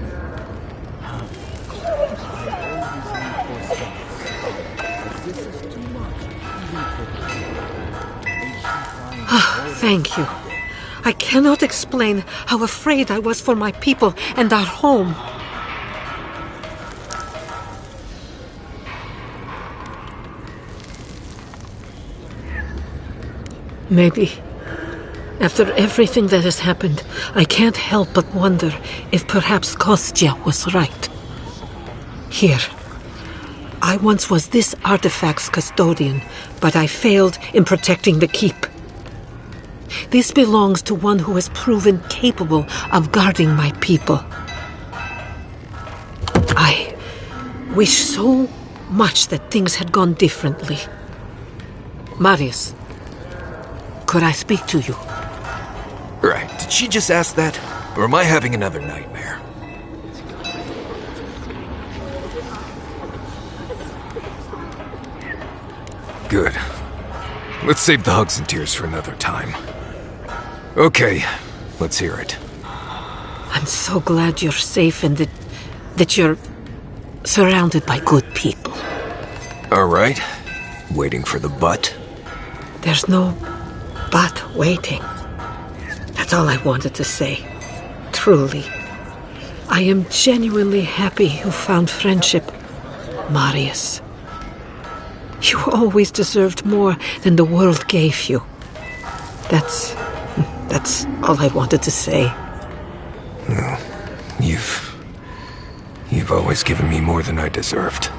This is too much, even for Thank you. I cannot explain how afraid I was for my people and our home. Maybe, after everything that has happened, I can't help but wonder if perhaps Kostya was right. Here, I once was this artifact's custodian, but I failed in protecting the keep. This belongs to one who has proven capable of guarding my people. I wish so much that things had gone differently. Marius, could I speak to you? Right, did she just ask that? Or am I having another nightmare? Good. Let's save the hugs and tears for another time. Okay, let's hear it. I'm so glad you're safe and that you're surrounded by good people. All right. Waiting for the but? There's no but waiting. That's all I wanted to say. Truly. I am genuinely happy you found friendship, Marius. You always deserved more than the world gave you. That's all I wanted to say. Oh, you've always given me more than I deserved.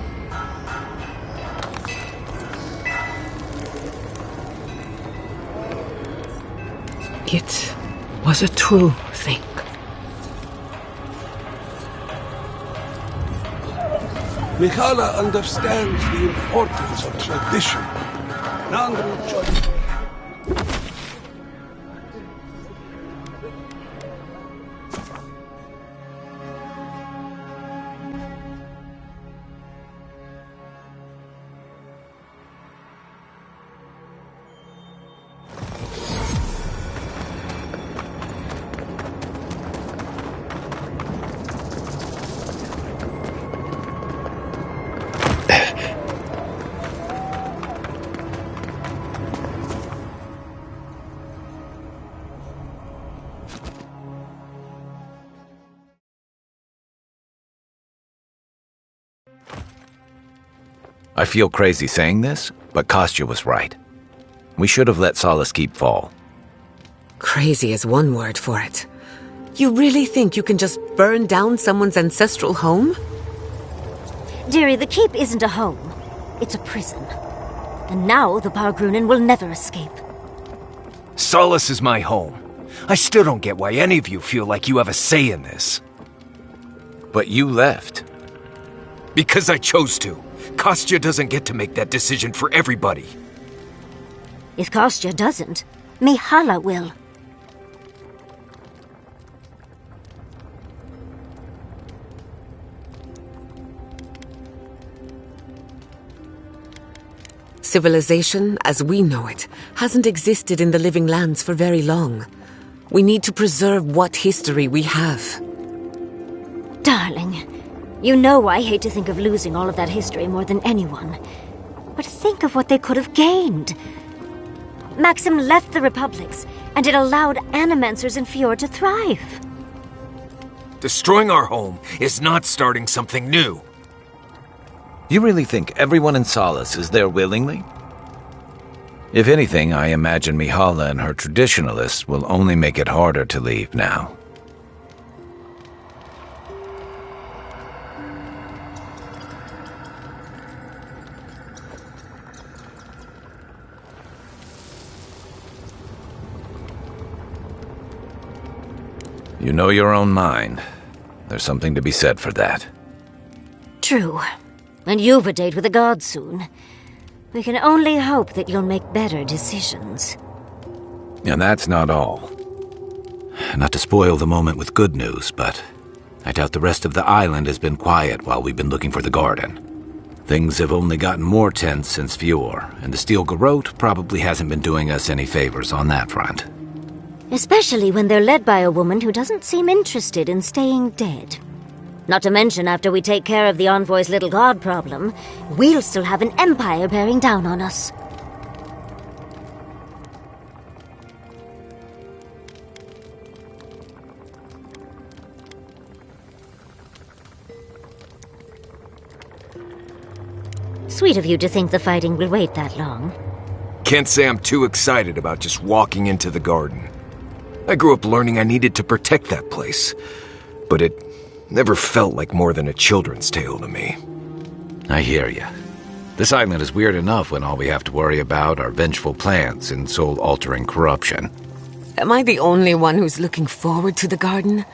It was a true thing. Mihala understands the importance of tradition. I feel crazy saying this, but Kostya was right. We should have let Solace Keep fall. Crazy is one word for it. You really think you can just burn down someone's ancestral home? Dearie, the keep isn't a home. It's a prison. And now the Bargrunen will never escape. Solace is my home. I still don't get why any of you feel like you have a say in this. But you left. Because I chose to. Kostya doesn't get to make that decision for everybody. If Kostya doesn't, Mihala will. Civilization, as we know it, hasn't existed in the living lands for very long. We need to preserve what history we have. Darling, you know I hate to think of losing all of that history more than anyone. But think of what they could have gained. Maxim left the Republics, and it allowed animancers in Fjord to thrive. Destroying our home is not starting something new. You really think everyone in Solace is there willingly? If anything, I imagine Mihala and her traditionalists will only make it harder to leave now. You know your own mind. There's something to be said for that. True. And you've a date with the gods soon. We can only hope that you'll make better decisions. And that's not all. Not to spoil the moment with good news, but I doubt the rest of the island has been quiet while we've been looking for the garden. Things have only gotten more tense since Fjord, and the Steel Garrote probably hasn't been doing us any favors on that front. Especially when they're led by a woman who doesn't seem interested in staying dead. Not to mention, after we take care of the Envoy's little god problem, we'll still have an empire bearing down on us. Sweet of you to think the fighting will wait that long. Can't say I'm too excited about just walking into the garden. I grew up learning I needed to protect that place, but it never felt like more than a children's tale to me. I hear ya. This island is weird enough when all we have to worry about are vengeful plans and soul-altering corruption. Am I the only one who's looking forward to the garden?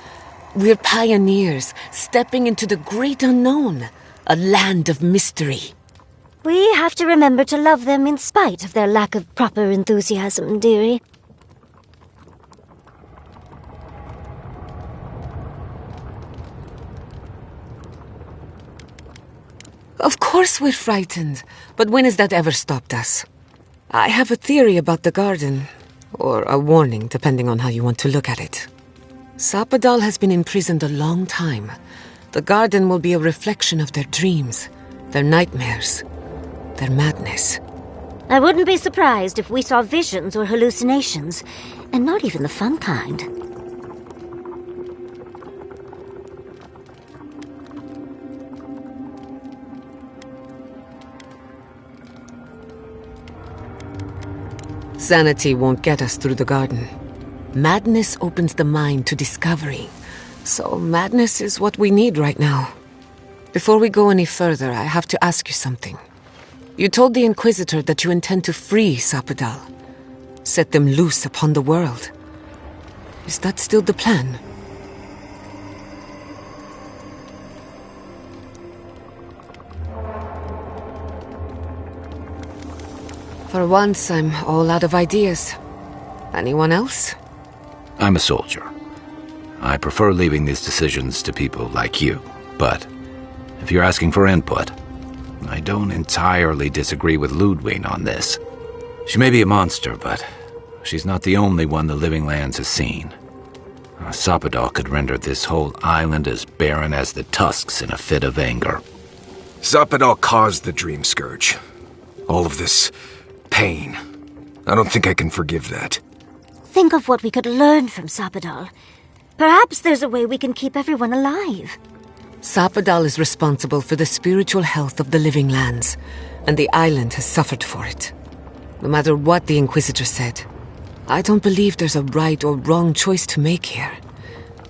We're pioneers, stepping into the great unknown, a land of mystery. We have to remember to love them in spite of their lack of proper enthusiasm, dearie. Of course we're frightened, but when has that ever stopped us? I have a theory about the garden, or a warning, depending on how you want to look at it. Sapadal has been imprisoned a long time. The garden will be a reflection of their dreams, their nightmares, their madness. I wouldn't be surprised if we saw visions or hallucinations, and not even the fun kind. Sanity won't get us through the garden. Madness opens the mind to discovery. So madness is what we need right now. Before we go any further, I have to ask you something. You told the Inquisitor that you intend to free Sapadal, set them loose upon the world. Is that still the plan? For once, I'm all out of ideas. Anyone else? I'm a soldier. I prefer leaving these decisions to people like you, but if you're asking for input, I don't entirely disagree with Lödwyn on this. She may be a monster, but she's not the only one the Living Lands has seen. Sapadal could render this whole island as barren as the tusks in a fit of anger. Sapadal caused the Dream Scourge. All of this pain. I don't think I can forgive that. Think of what we could learn from Sapadal. Perhaps there's a way we can keep everyone alive. Sapadal is responsible for the spiritual health of the Living Lands, and the island has suffered for it. No matter what the Inquisitor said, I don't believe there's a right or wrong choice to make here.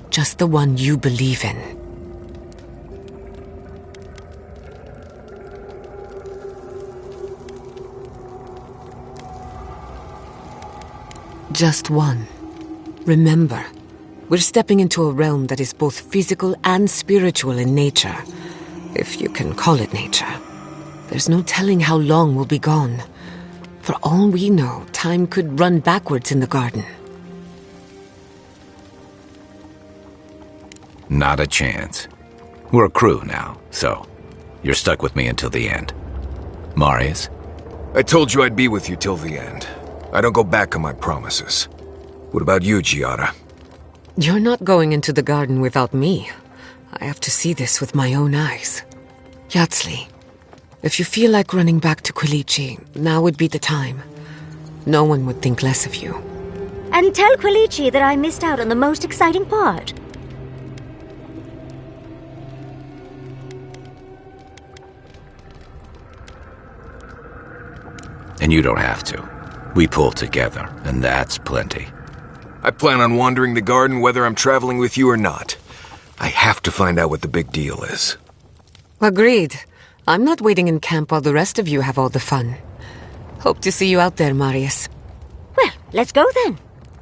Just the one you believe in. Just one. Remember, we're stepping into a realm that is both physical and spiritual in nature, if you can call it nature. There's no telling how long we'll be gone. For all we know, time could run backwards in the garden. Not a chance. We're a crew now, so you're stuck with me until the end. Marius? I told you I'd be with you till the end. I don't go back on my promises. What about you, Giada? You're not going into the garden without me. I have to see this with my own eyes. Yatsli, if you feel like running back to Quilici, now would be the time. No one would think less of you. And tell Quilici that I missed out on the most exciting part. And you don't have to. We pull together, and that's plenty. I plan on wandering the garden whether I'm traveling with you or not. I have to find out what the big deal is. Agreed. I'm not waiting in camp while the rest of you have all the fun. Hope to see you out there, Marius. Well, let's go then.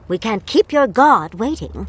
We can't keep your god waiting.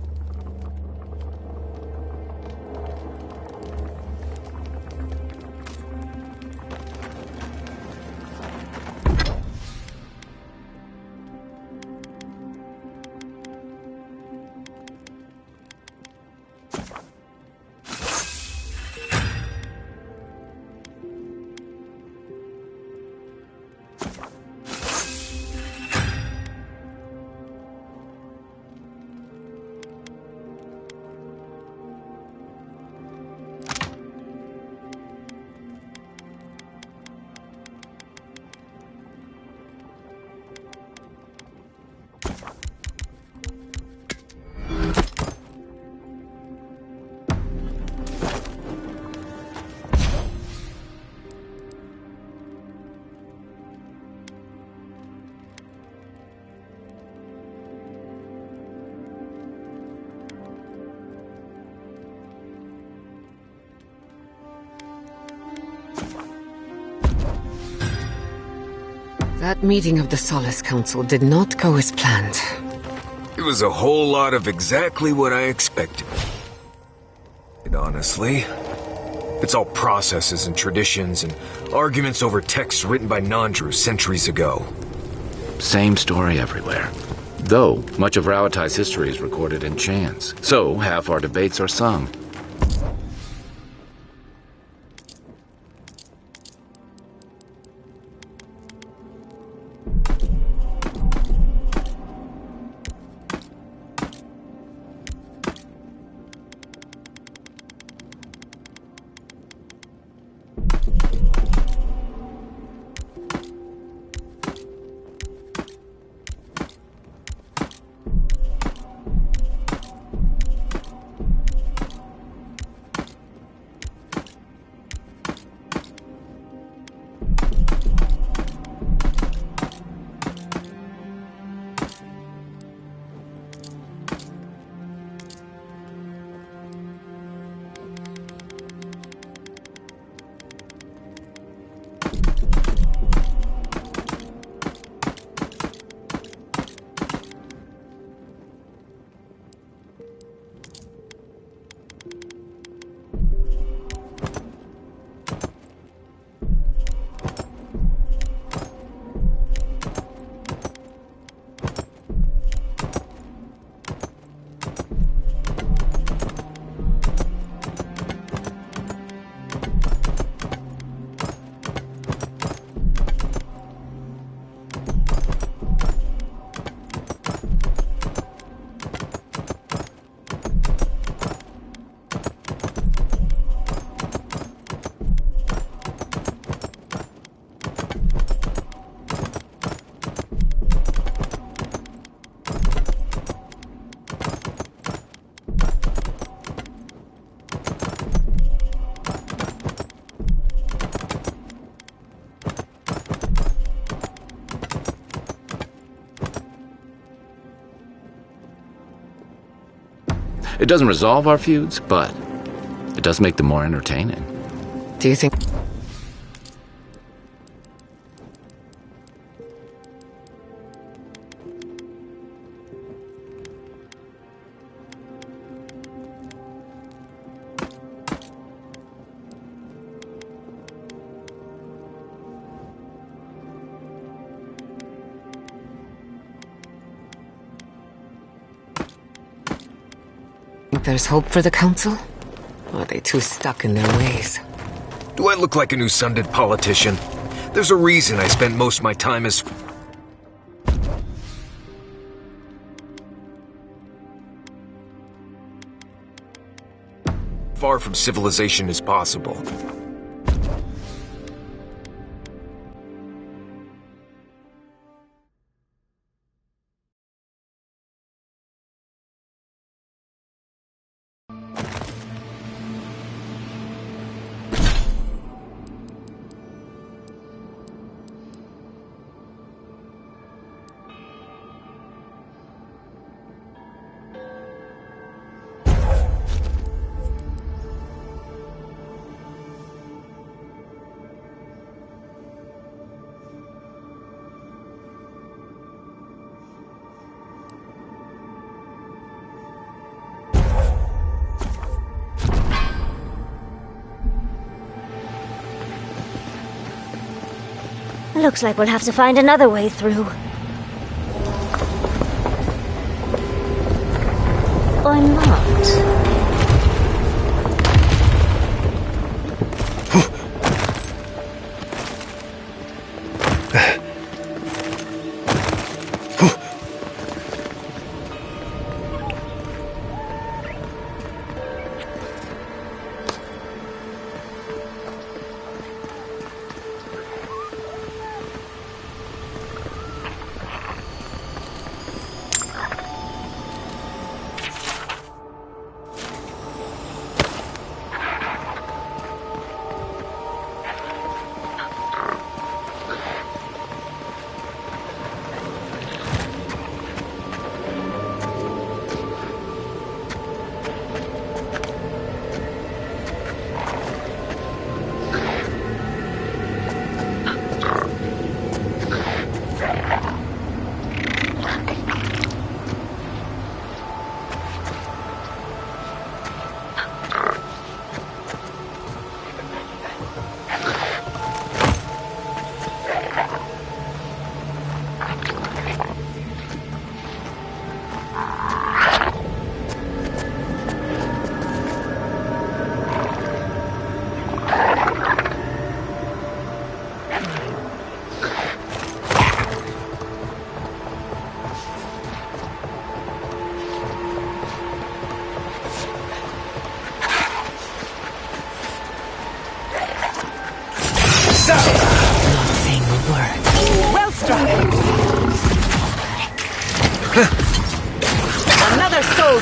That meeting of the Solace Council did not go as planned. It was a whole lot of exactly what I expected. Honestly, it's all processes and traditions and arguments over texts written by non-Druze centuries ago. Same story everywhere. Though, much of Rauatai's history is recorded in chants, so half our debates are sung. It doesn't resolve our feuds, but it does make them more entertaining. Do you think... there's hope for the Council? Or are they too stuck in their ways? Do I look like an Usundid politician? There's a reason I spent most of my time as... far from civilization as possible. Looks like we'll have to find another way through. Or not.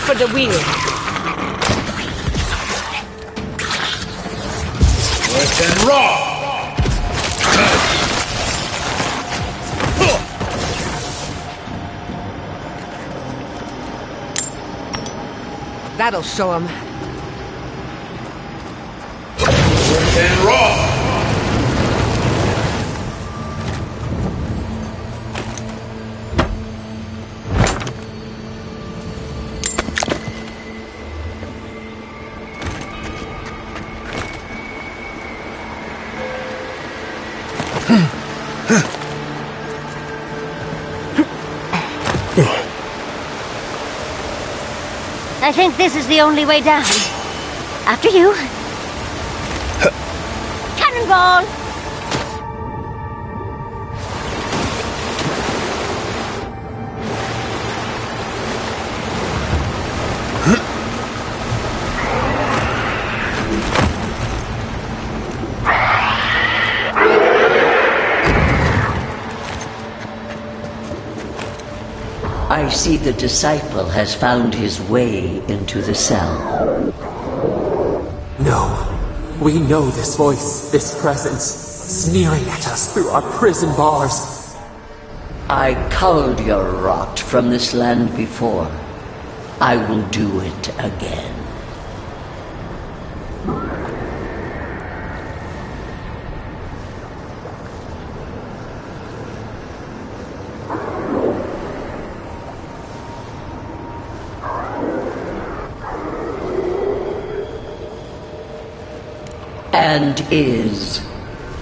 for the wheel. Wet and raw! That'll show him. Wet and raw! I think this is the only way down. After you. Cannonball! I see the disciple has found his way into the cell. No. We know this voice, this presence, sneering at us through our prison bars. I culled your rot from this land before. I will do it again. And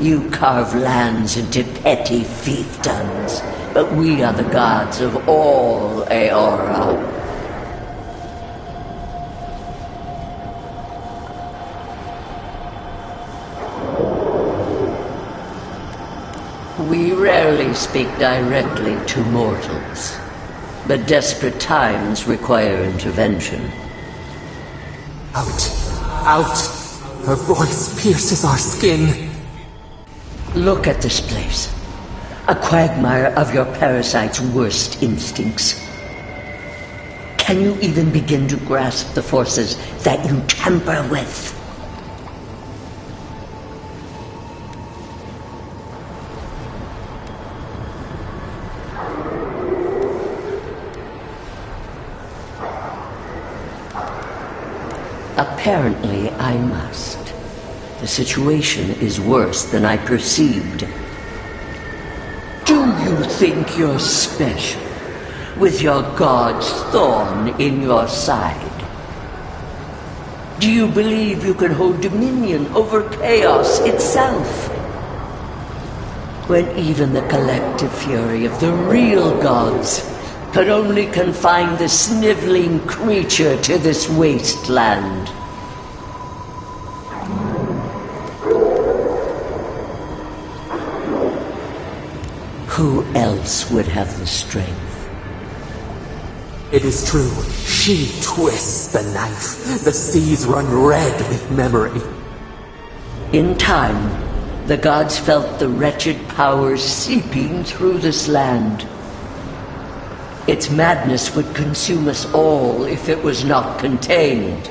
you carve lands into petty fiefdoms, but we are the gods of all Eora. We rarely speak directly to mortals, but desperate times require intervention. Out! Her voice pierces our skin. Look at this place. A quagmire of your parasite's worst instincts. Can you even begin to grasp the forces that you tamper with? Apparently, I must. The situation is worse than I perceived. Do you think you're special, with your god's thorn in your side? Do you believe you can hold dominion over chaos itself? When even the collective fury of the real gods could only confine the sniveling creature to this wasteland. Who else would have the strength? It is true. She twists the knife. The seas run red with memory. In time, the gods felt the wretched powers seeping through this land. Its madness would consume us all if it was not contained.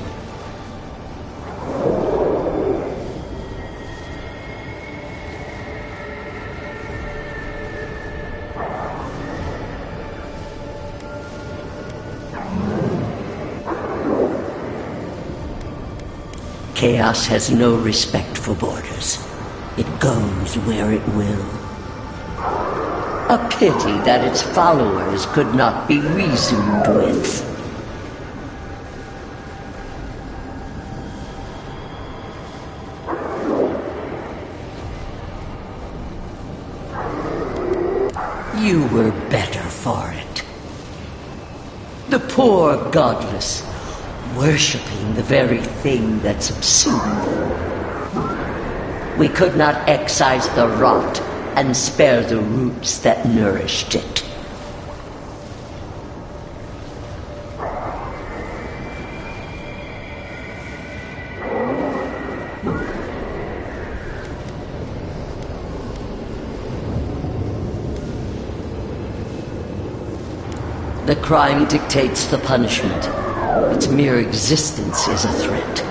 Chaos has no respect for borders. It goes where it will. A pity that its followers could not be reasoned with. You were better for it. The poor godless, worshipping the very thing that subsumed them. We could not excise the rot and spare the roots that nourished it. The crime dictates the punishment. Its mere existence is a threat.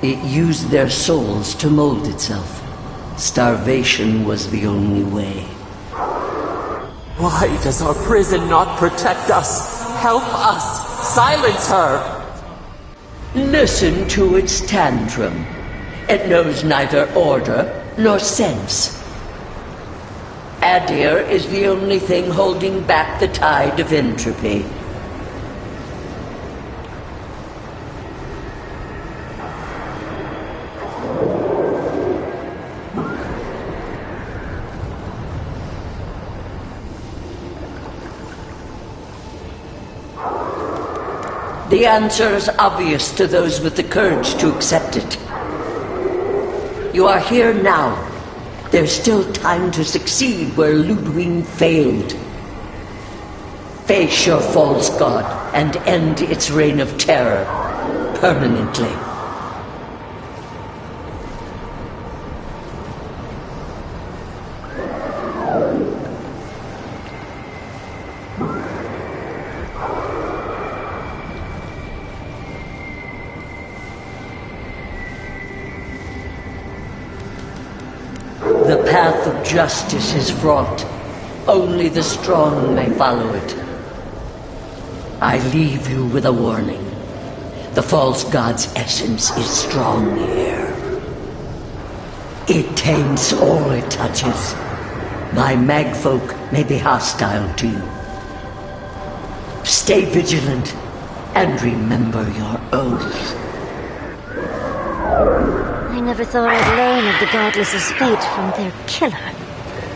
It used their souls to mold itself. Starvation was the only way. Why does our prison not protect us? Help us! Silence her! Listen to its tantrum. It knows neither order nor sense. Adir is the only thing holding back the tide of entropy. The answer is obvious to those with the courage to accept it. You are here now. There's still time to succeed where Lödwyn failed. Face your false god and end its reign of terror permanently. The path of justice is fraught. Only the strong may follow it. I leave you with a warning. The false god's essence is strong here. It taints all it touches. My magfolk may be hostile to you. Stay vigilant and remember your oath. I never thought I'd learn of the godless's fate from their killer.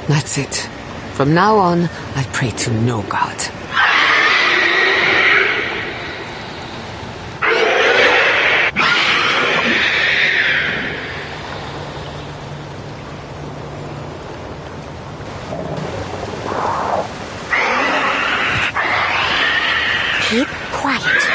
That's it. From now on, I pray to no god. Keep quiet.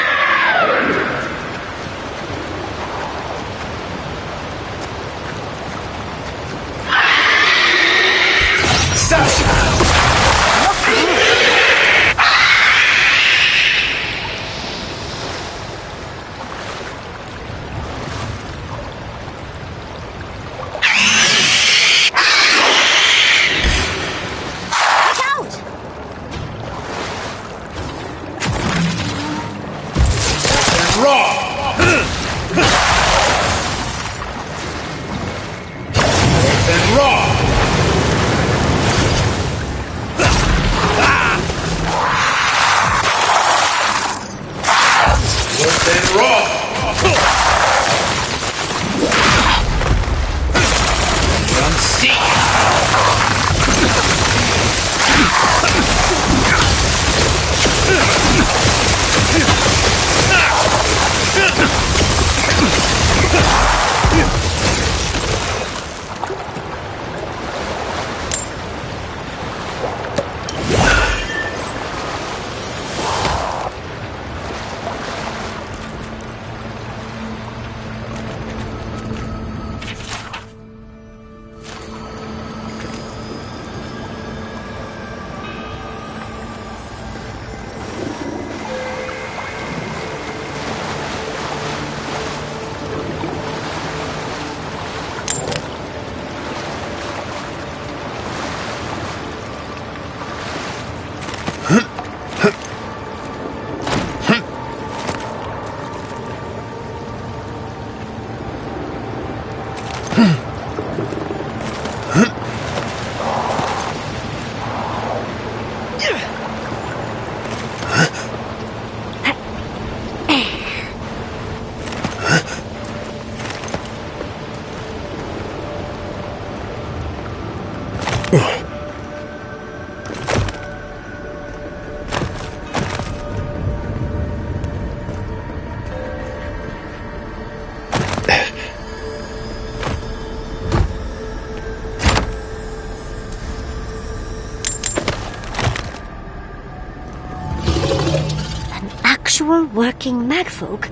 Working magfolk?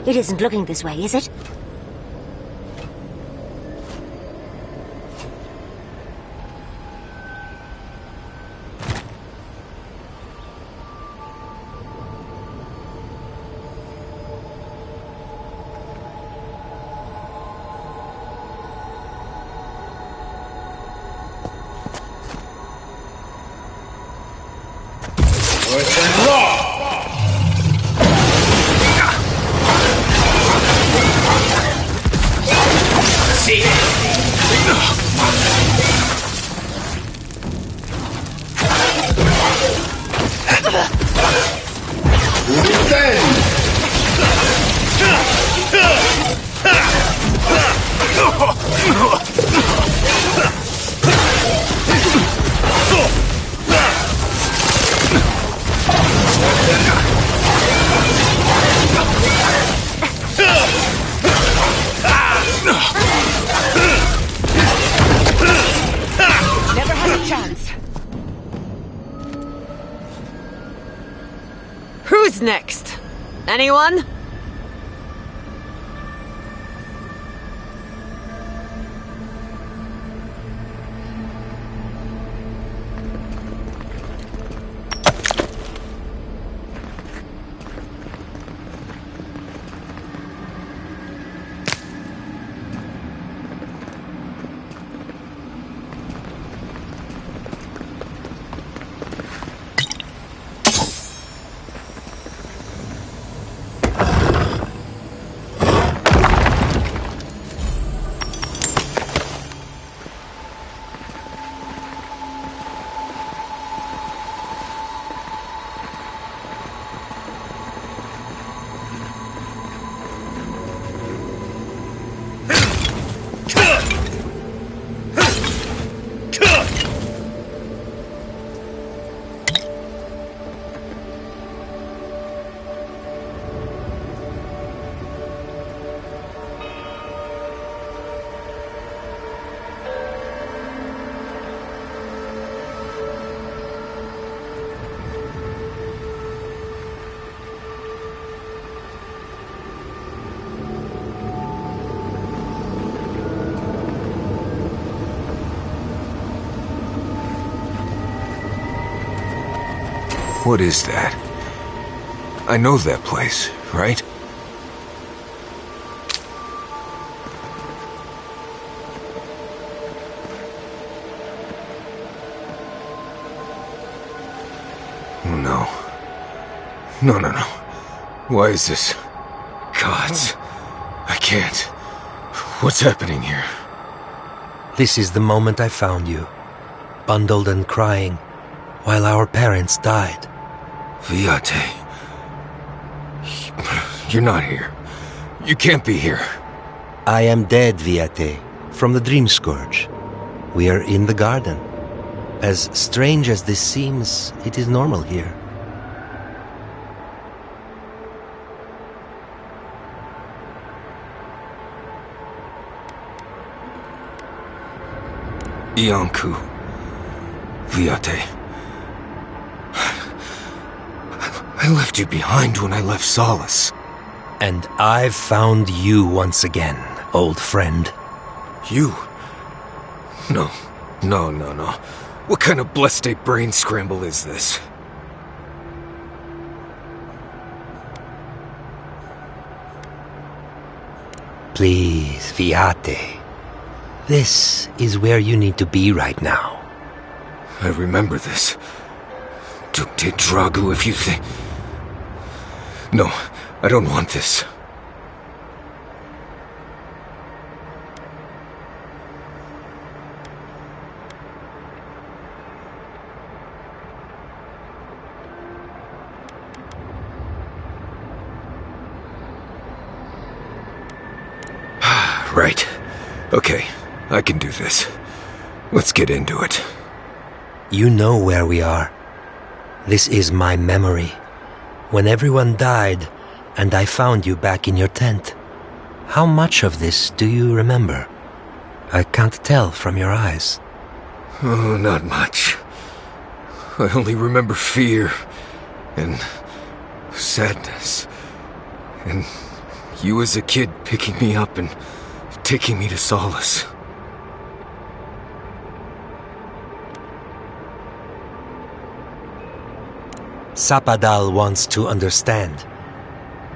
It isn't looking this way, is it? Never had a chance. Who's next? Anyone? What is that? I know that place, right? Oh no. No. Why is this? Gods. I can't. What's happening here? This is the moment I found you, bundled and crying, while our parents died. Viate. You're not here. You can't be here. I am dead, Viate, from the Dream Scourge. We are in the garden. As strange as this seems, it is normal here. Iancu. Viate. I left you behind when I left Solace. And I've found you once again, old friend. You? No. What kind of blessed state brain scramble is this? Please, Viate. This is where you need to be right now. I remember this. Dukte Dragu if you think... No, I don't want this. Right. Okay, I can do this. Let's get into it. You know where we are. This is my memory. When everyone died, and I found you back in your tent. How much of this do you remember? I can't tell from your eyes. Oh, not much. I only remember fear, and sadness, and You as a kid picking me up and taking me to Solace. Sapadal wants to understand.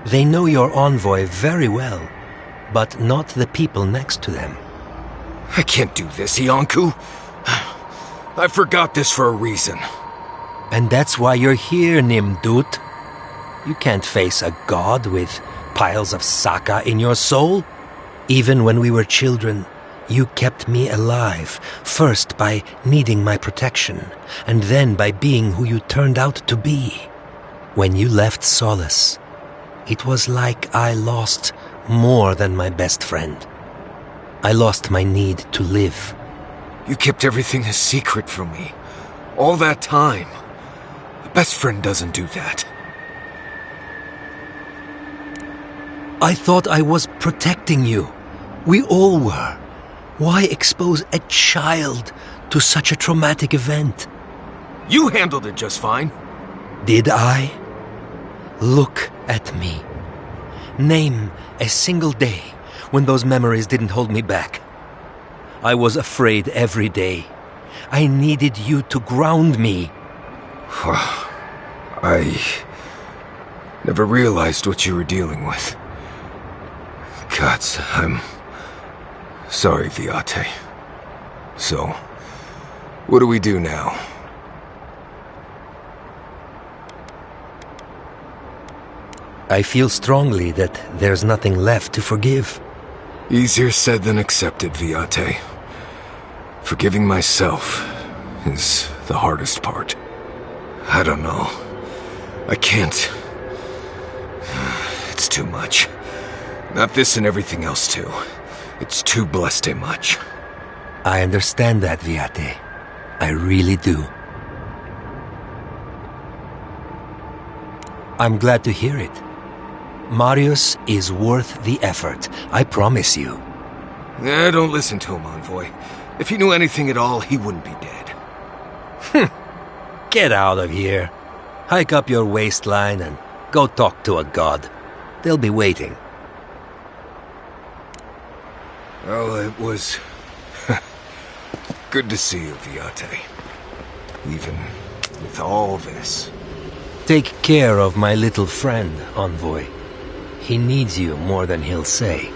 They know your envoy very well, but not the people next to them. I can't do this, Iancu. I forgot this for a reason. And that's why you're here, Nimdut. You can't face a god with piles of Saka in your soul. Even when we were children, you kept me alive, first by needing my protection, and then by being who you turned out to be. When you left Solace, it was like I lost more than my best friend. I lost my need to live. You kept everything a secret from me. All that time. A best friend doesn't do that. I thought I was protecting you. We all were. Why expose a child to such a traumatic event? You handled it just fine. Did I? Look at me. Name a single day when those memories didn't hold me back. I was afraid every day. I needed you to ground me. I never realized what you were dealing with. Gods, I'm sorry, Viate. So, what do we do now? I feel strongly that there's nothing left to forgive. Easier said than accepted, Viate. Forgiving myself is the hardest part. I don't know. I can't. It's too much. Not this and everything else too. It's too blessed much. I understand that, Viate. I really do. I'm glad to hear it. Marius is worth the effort, I promise you. Don't listen to him, Envoy. If he knew anything at all, he wouldn't be dead. Get out of here. Hike up your waistline and go talk to a god. They'll be waiting. Well, it was good to see you, Viate. Even with all this. Take care of my little friend, Envoy. He needs you more than he'll say.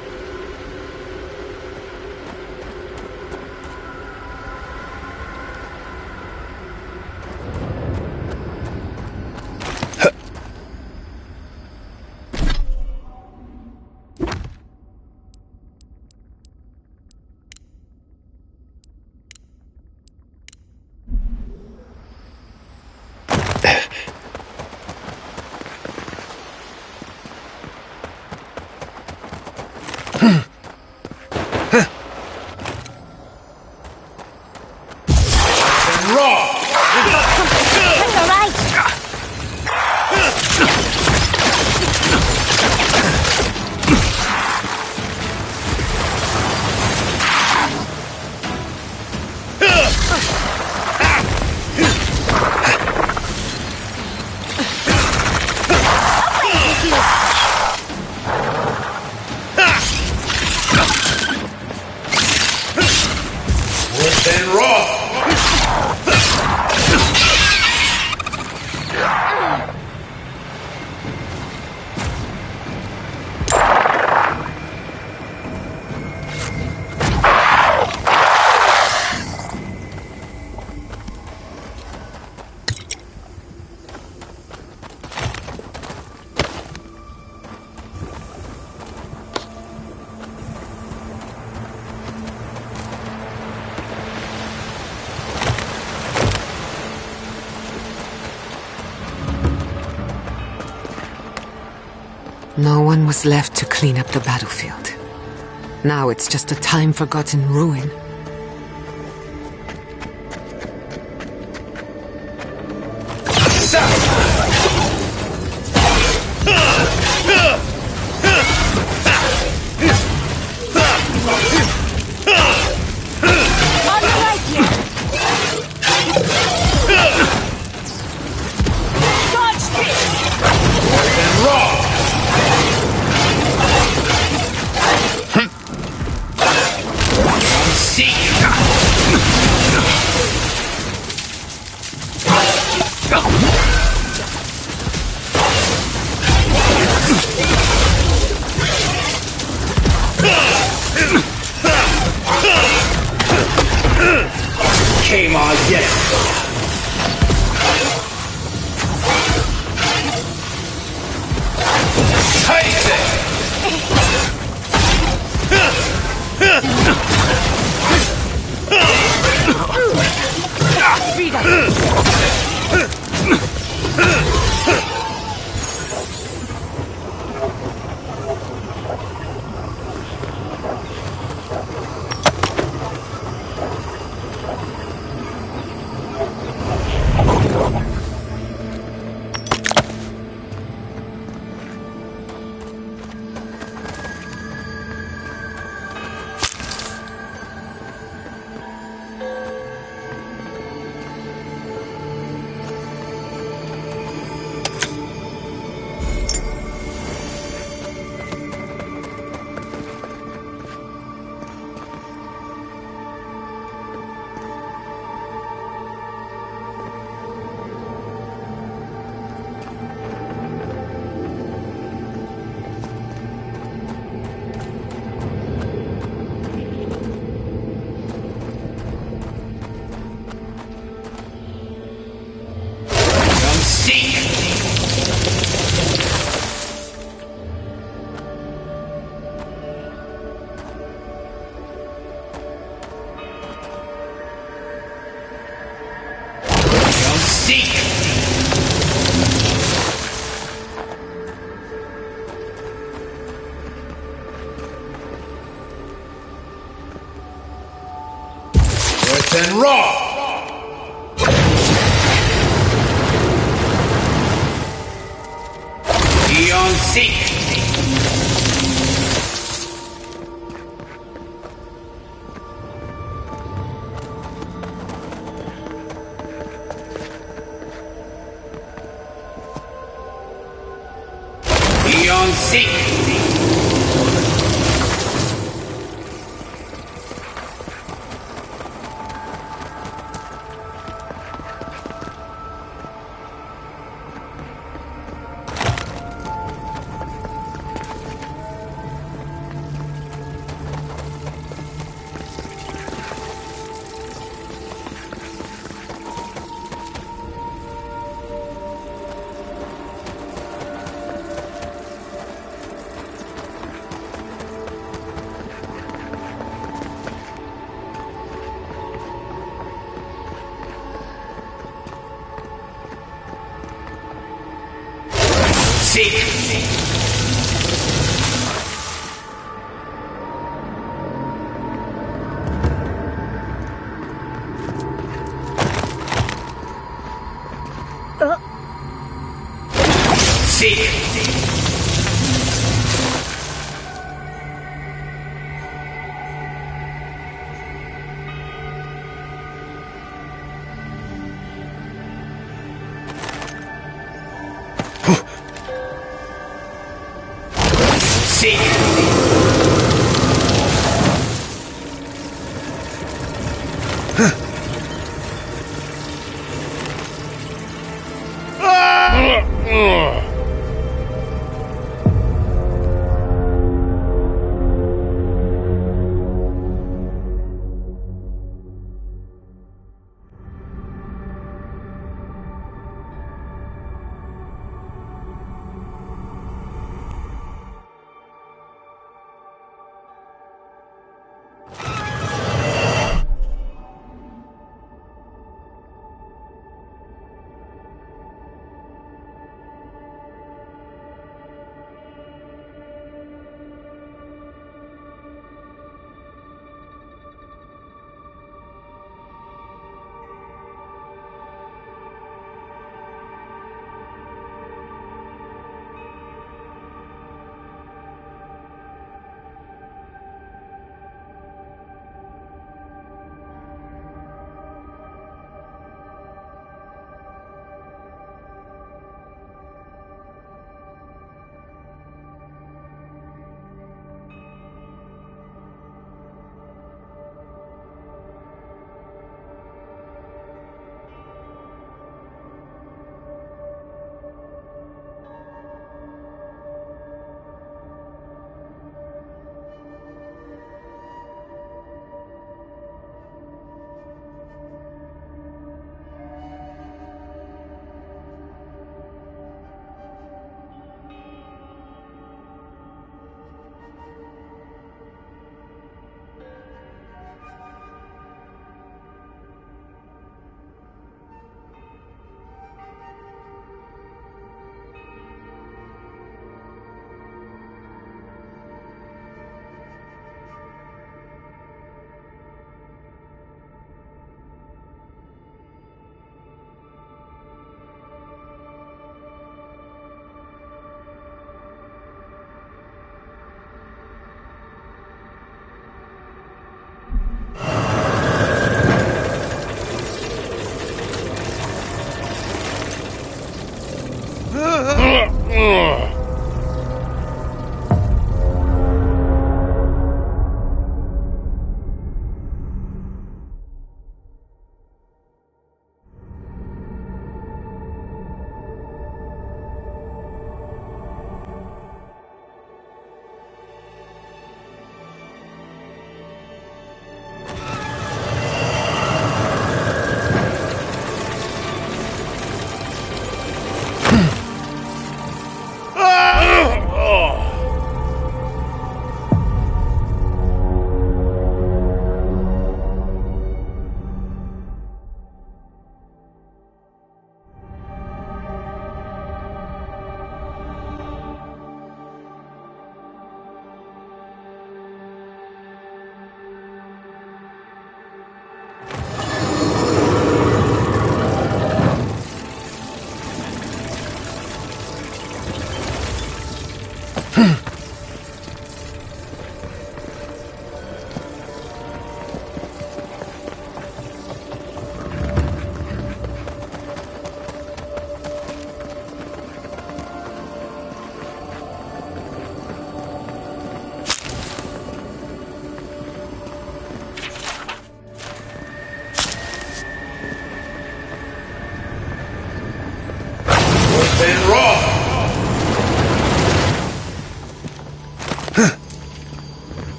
No one was left to clean up the battlefield. Now it's just a time-forgotten ruin. came on yesterday. Take it! And raw! Eon Seek! Eon Seek!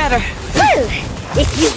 better. Well, if you...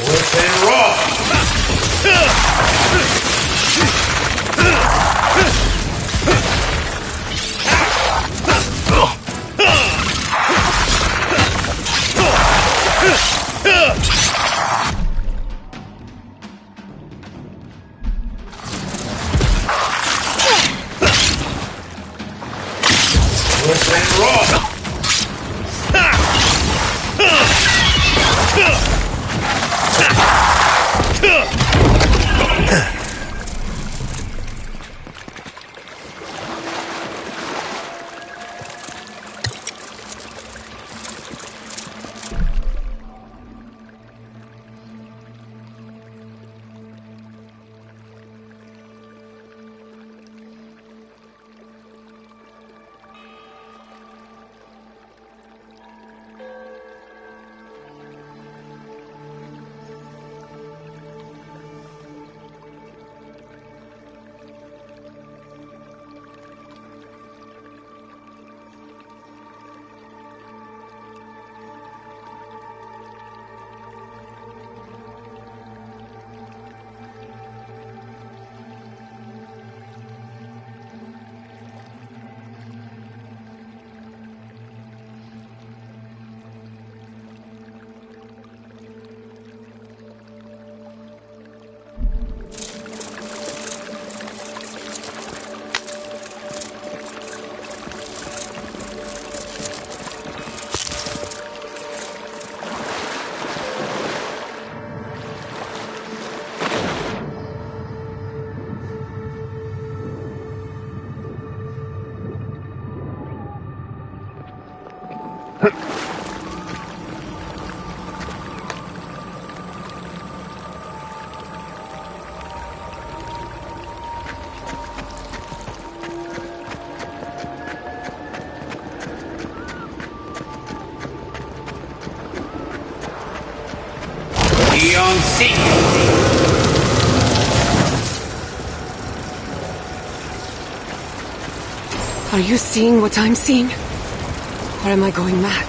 Are you seeing what I'm seeing? Or am I going mad?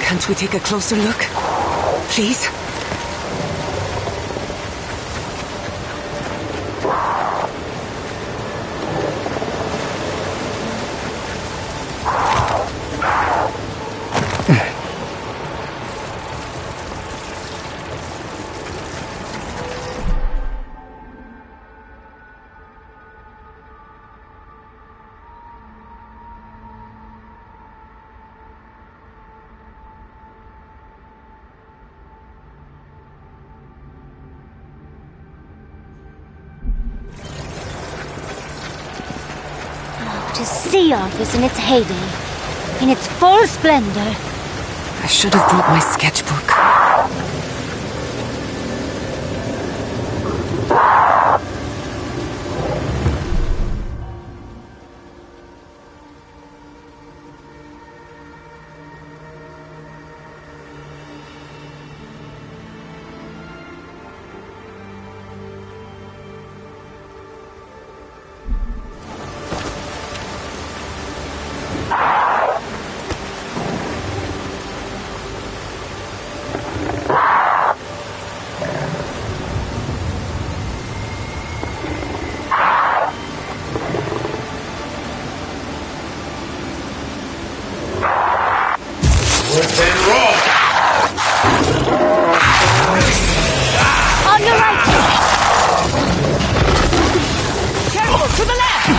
Can't we take a closer look? Please? To see all this in its heyday, in its full splendor. I should have brought my sketchbook. On your right! Careful, to the left!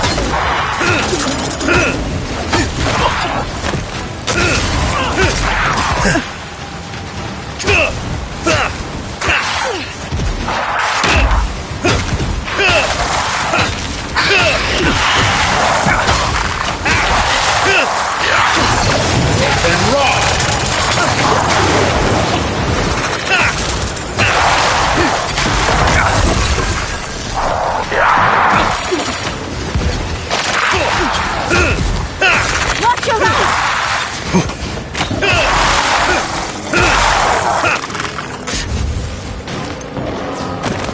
Watch your right!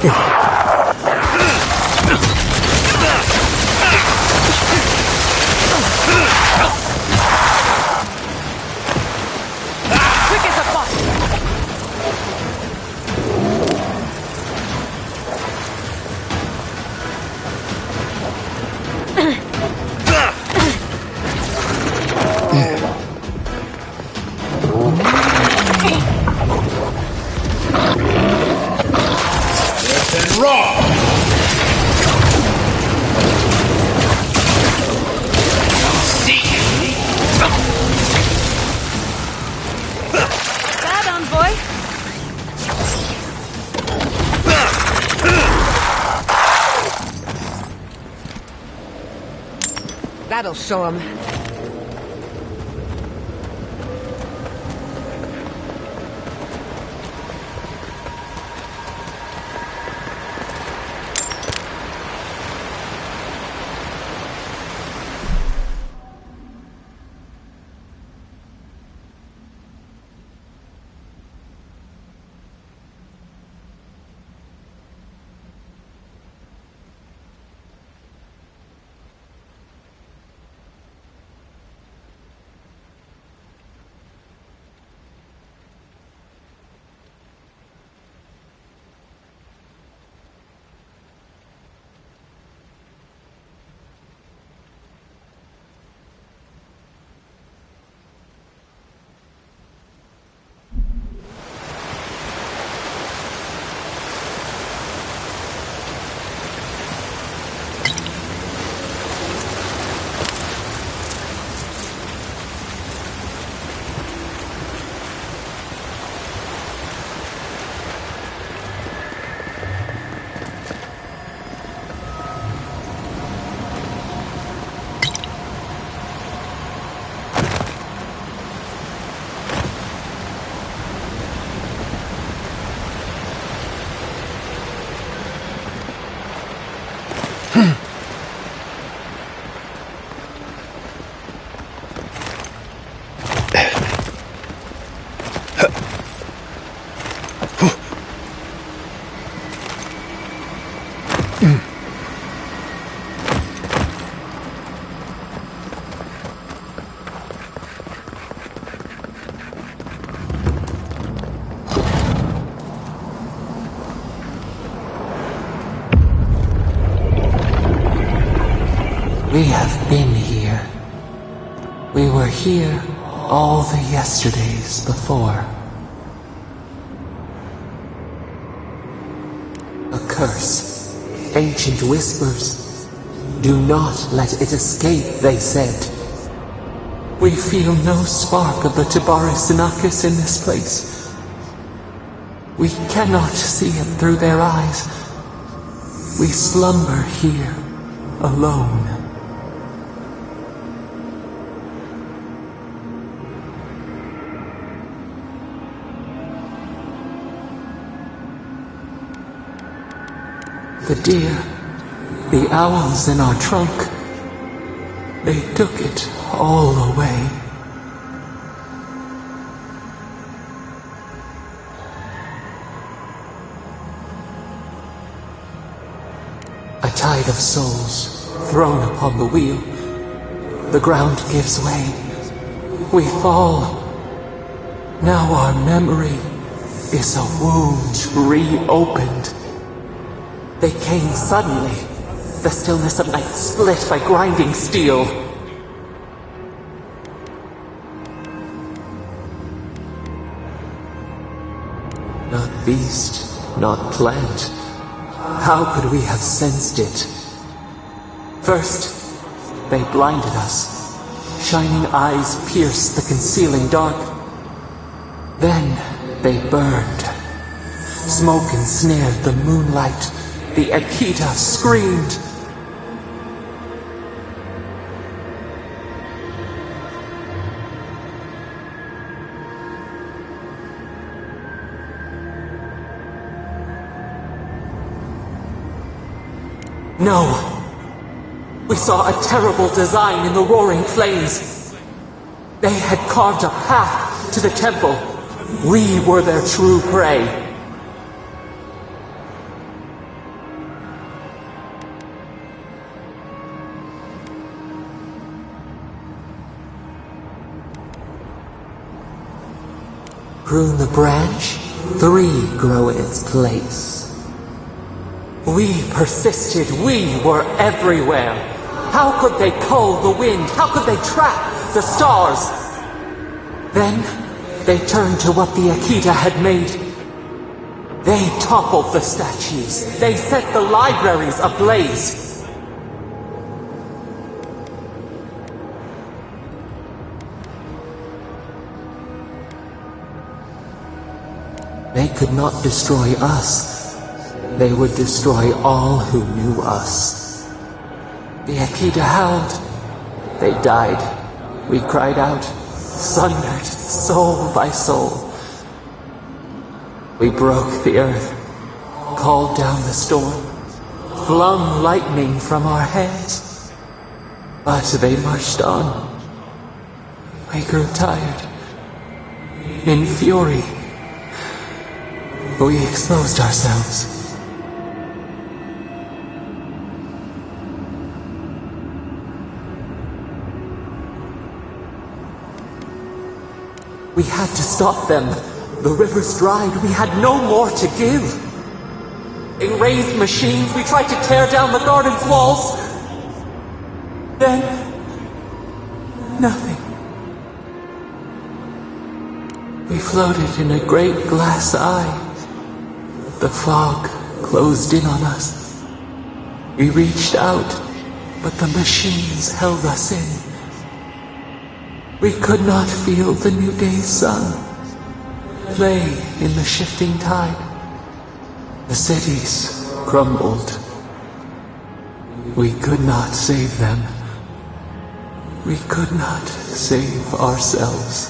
Quick as a fox! Bad envoy. That'll show him. We have been here. We were here all the yesterdays before. A curse. Ancient whispers. Do not let it escape, they said. We feel no spark of the Tabaris Sinakis in this place. We cannot see it through their eyes. We slumber here, alone. The deer, the owls in our trunk, they took it all away. A tide of souls thrown upon the wheel. The ground gives way. We fall. Now our memory is a wound reopened. They came suddenly. The stillness of night split by grinding steel. Not beast, not plant. How could we have sensed it? First, they blinded us. Shining eyes pierced the concealing dark. Then they burned. Smoke ensnared the moonlight. The Akita screamed. No! We saw a terrible design in the roaring flames. They had carved a path to the temple. We were their true prey. Prune the branch, 3 grow in its place. We persisted, we were everywhere. How could they cull the wind? How could they track the stars? Then, they turned to what the Akita had made. They toppled the statues. They set the libraries ablaze. They could not destroy us. They would destroy all who knew us. The Akita howled. They died. We cried out, sundered, soul by soul. We broke the earth, called down the storm, flung lightning from our hands. But they marched on. We grew tired. In fury, we exposed ourselves. We had to stop them. The rivers dried. We had no more to give. They raised machines. We tried to tear down the garden's walls. Then, nothing. We floated in a great glass eye. The fog closed in on us. We reached out, but the machines held us in. We could not feel the new day's sun play in the shifting tide. The cities crumbled. We could not save them. We could not save ourselves.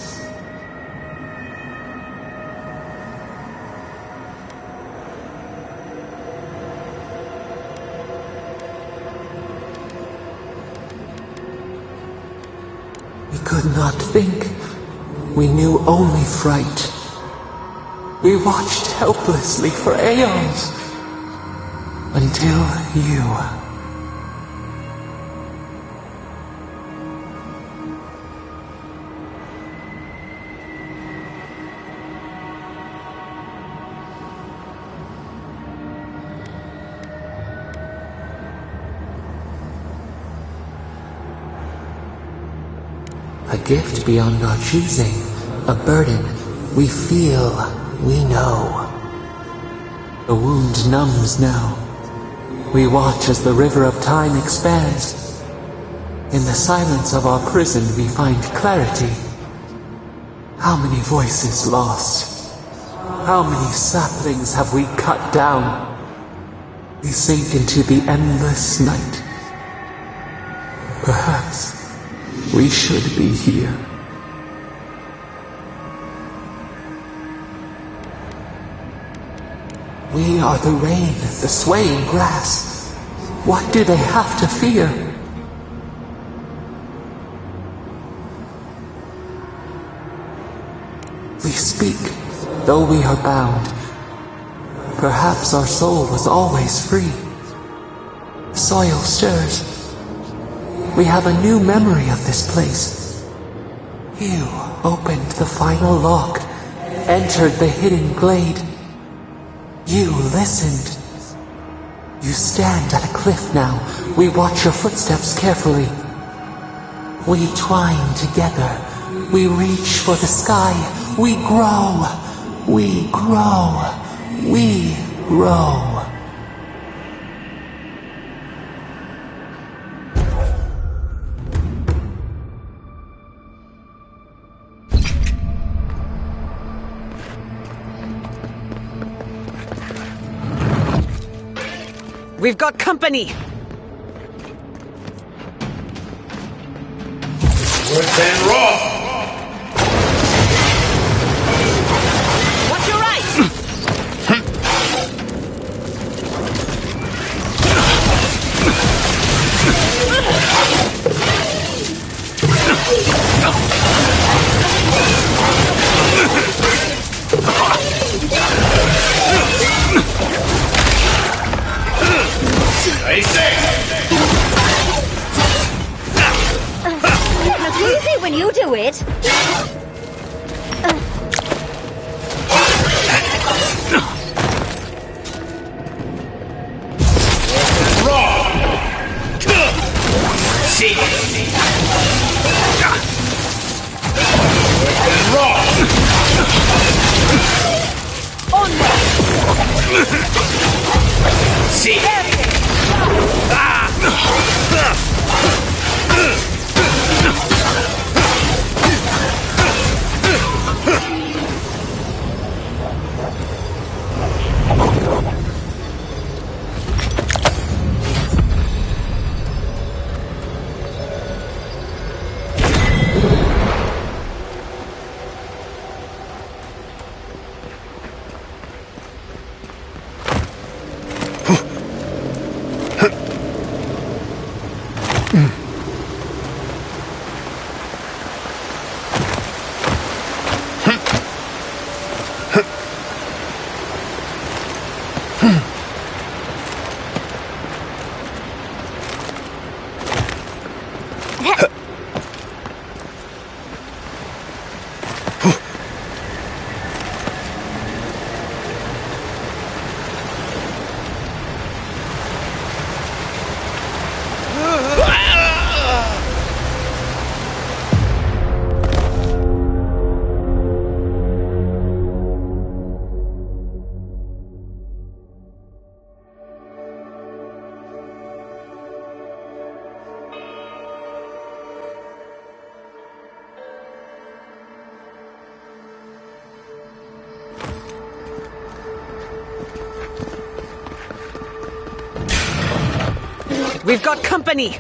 We could not think. We knew only fright. We watched helplessly for aeons. Until you. A gift beyond our choosing, a burden we feel, we know. The wound numbs now. We watch as the river of time expands. In the silence of our prison we find clarity. How many voices lost? How many saplings have we cut down? We sink into the endless night. Perhaps we should be here. We are the rain, the swaying grass. What do they have to fear? We speak, though we are bound. Perhaps our soul was always free. The soil stirs. We have a new memory of this place. You opened the final lock, entered the hidden glade. You listened. You stand at a cliff now. We watch your footsteps carefully. We twine together. We reach for the sky. We grow. We grow. We grow. We've got company! Worse than Roth! Watch your right! It's easy when you do it. We've got company!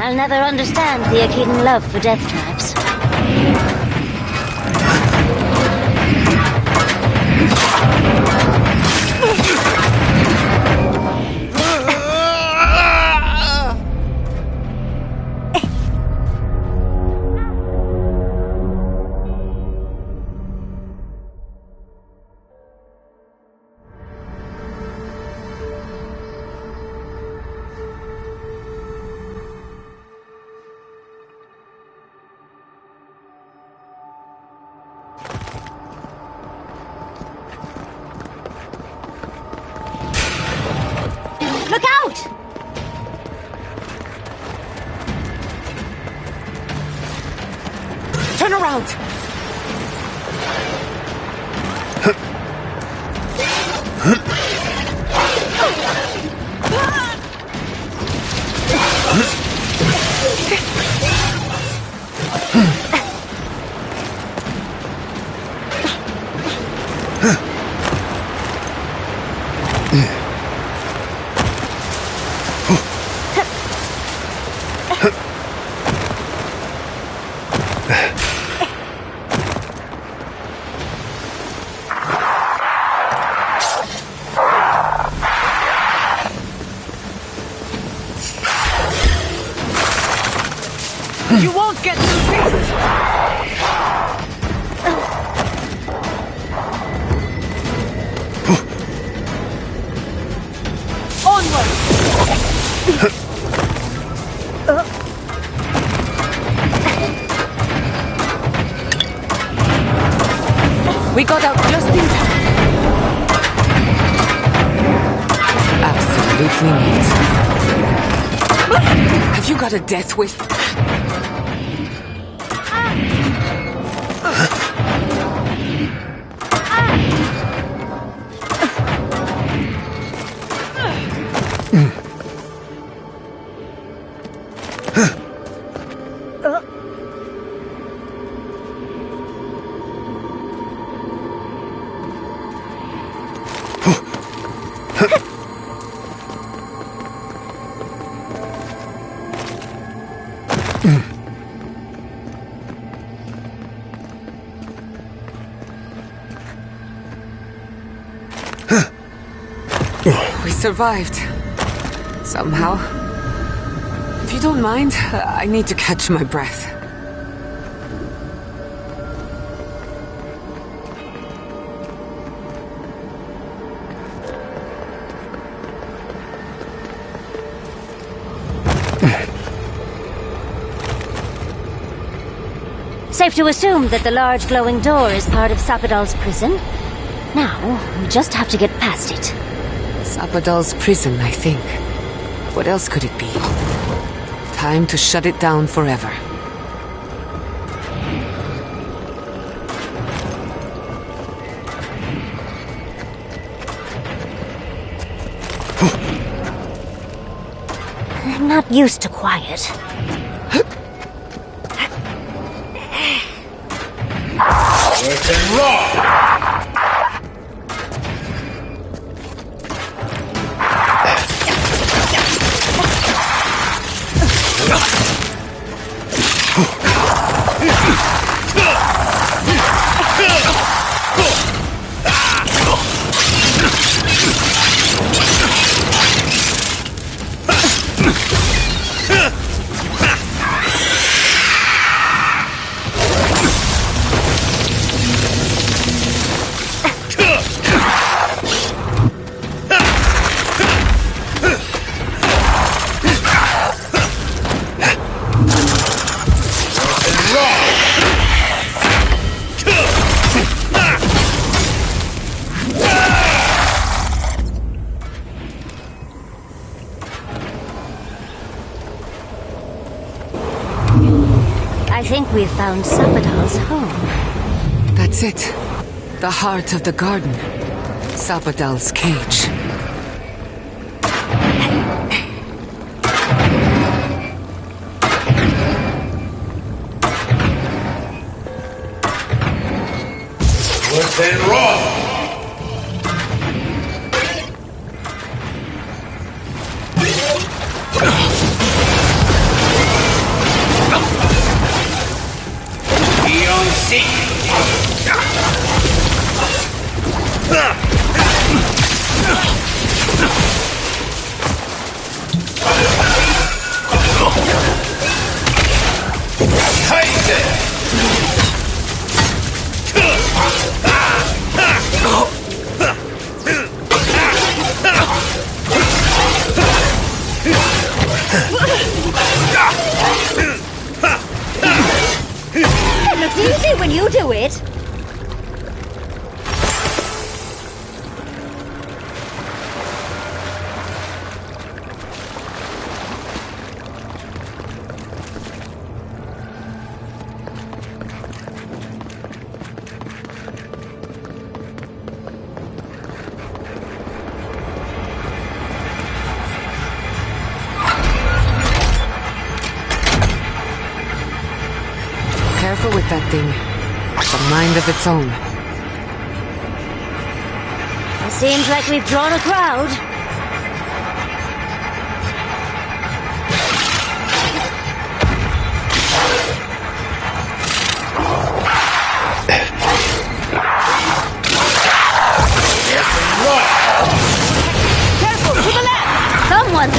I'll never understand the Achaedan love for death traps. Look out! Turn around! You won't get through this! Onward! We got out just in time. Absolutely neat. Have you got a death wish? We survived. Somehow. If you don't mind, I need to catch my breath. Safe to assume that the large glowing door is part of Sapadal's prison. Now, we just have to get past it. Sapadal's prison, I think. What else could it be? Time to shut it down forever. I'm not used to quiet. Worse than raw! I think we've found Sapadal's home. That's it. The heart of the garden. Sapadal's cage. Worse than raw! It looks easy when you do it. Careful with that thing. It's a mind of its own. It seems like we've drawn a crowd. Careful, to the left! Someone!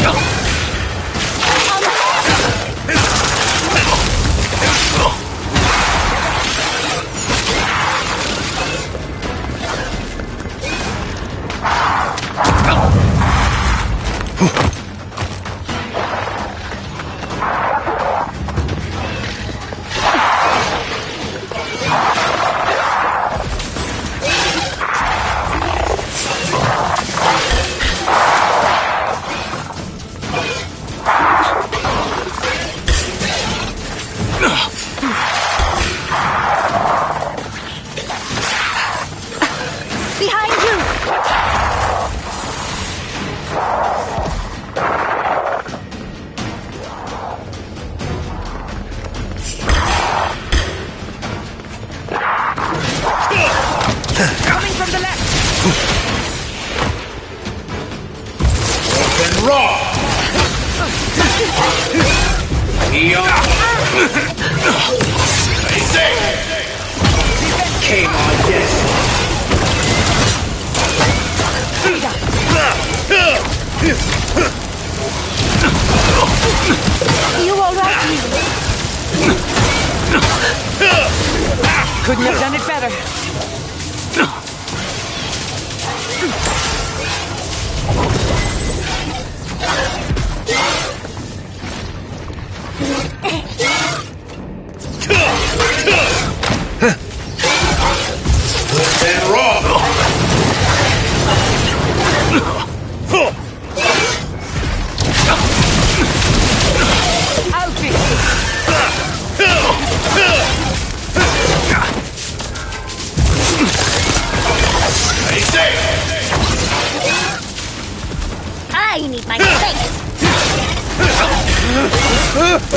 Coming from the left! Open raw! Easy! Came on, yes! You alright? Couldn't have done it better. And raw! I'll fix it. I need my space. Uncle,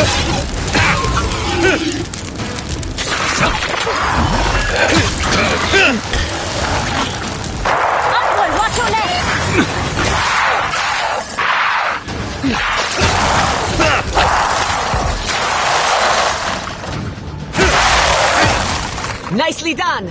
watch your leg! Nicely done!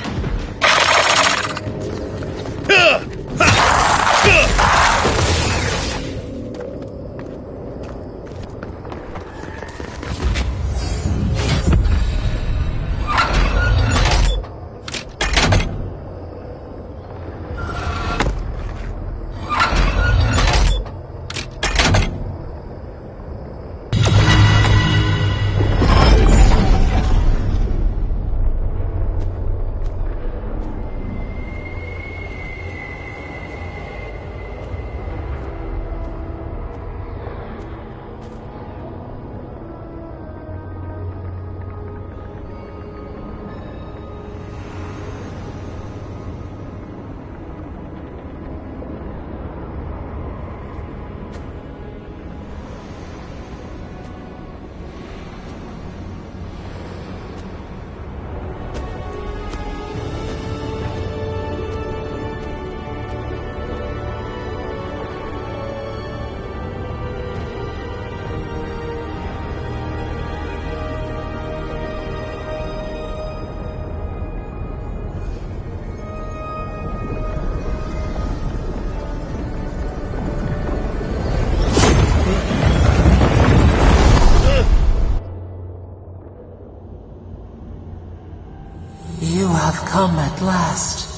You have come at last,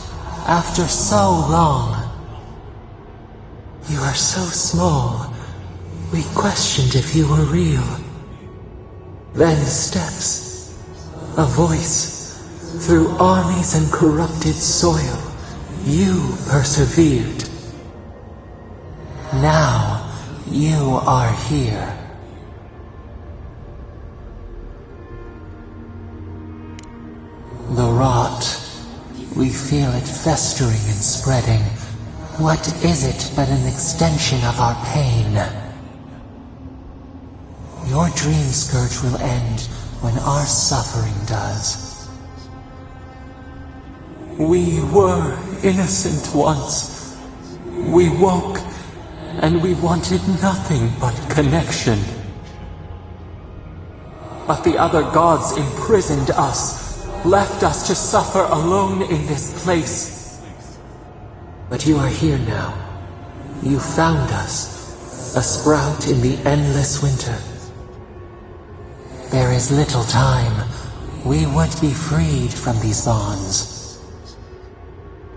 after so long. You are so small, we questioned if you were real. Then steps, a voice, through armies and corrupted soil, you persevered. Now, you are here. The rot. We feel it festering and spreading. What is it but an extension of our pain? Your Dream Scourge will end when our suffering does. We were innocent once. We woke, and we wanted nothing but connection. But the other gods imprisoned us, left us to suffer alone in this place. But you are here now. You found us, a sprout in the endless winter. There is little time. We would be freed from these bonds.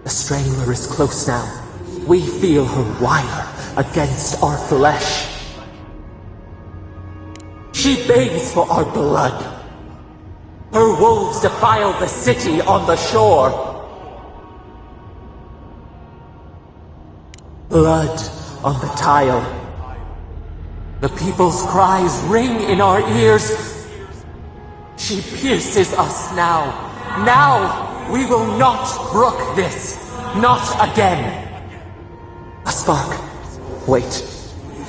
The Strangler is close now. We feel her wire against our flesh. She begs for our blood. Her wolves defile the city on the shore. Blood on the tile. The people's cries ring in our ears. She pierces us now. Now we will not brook this. Not again. A spark. Wait.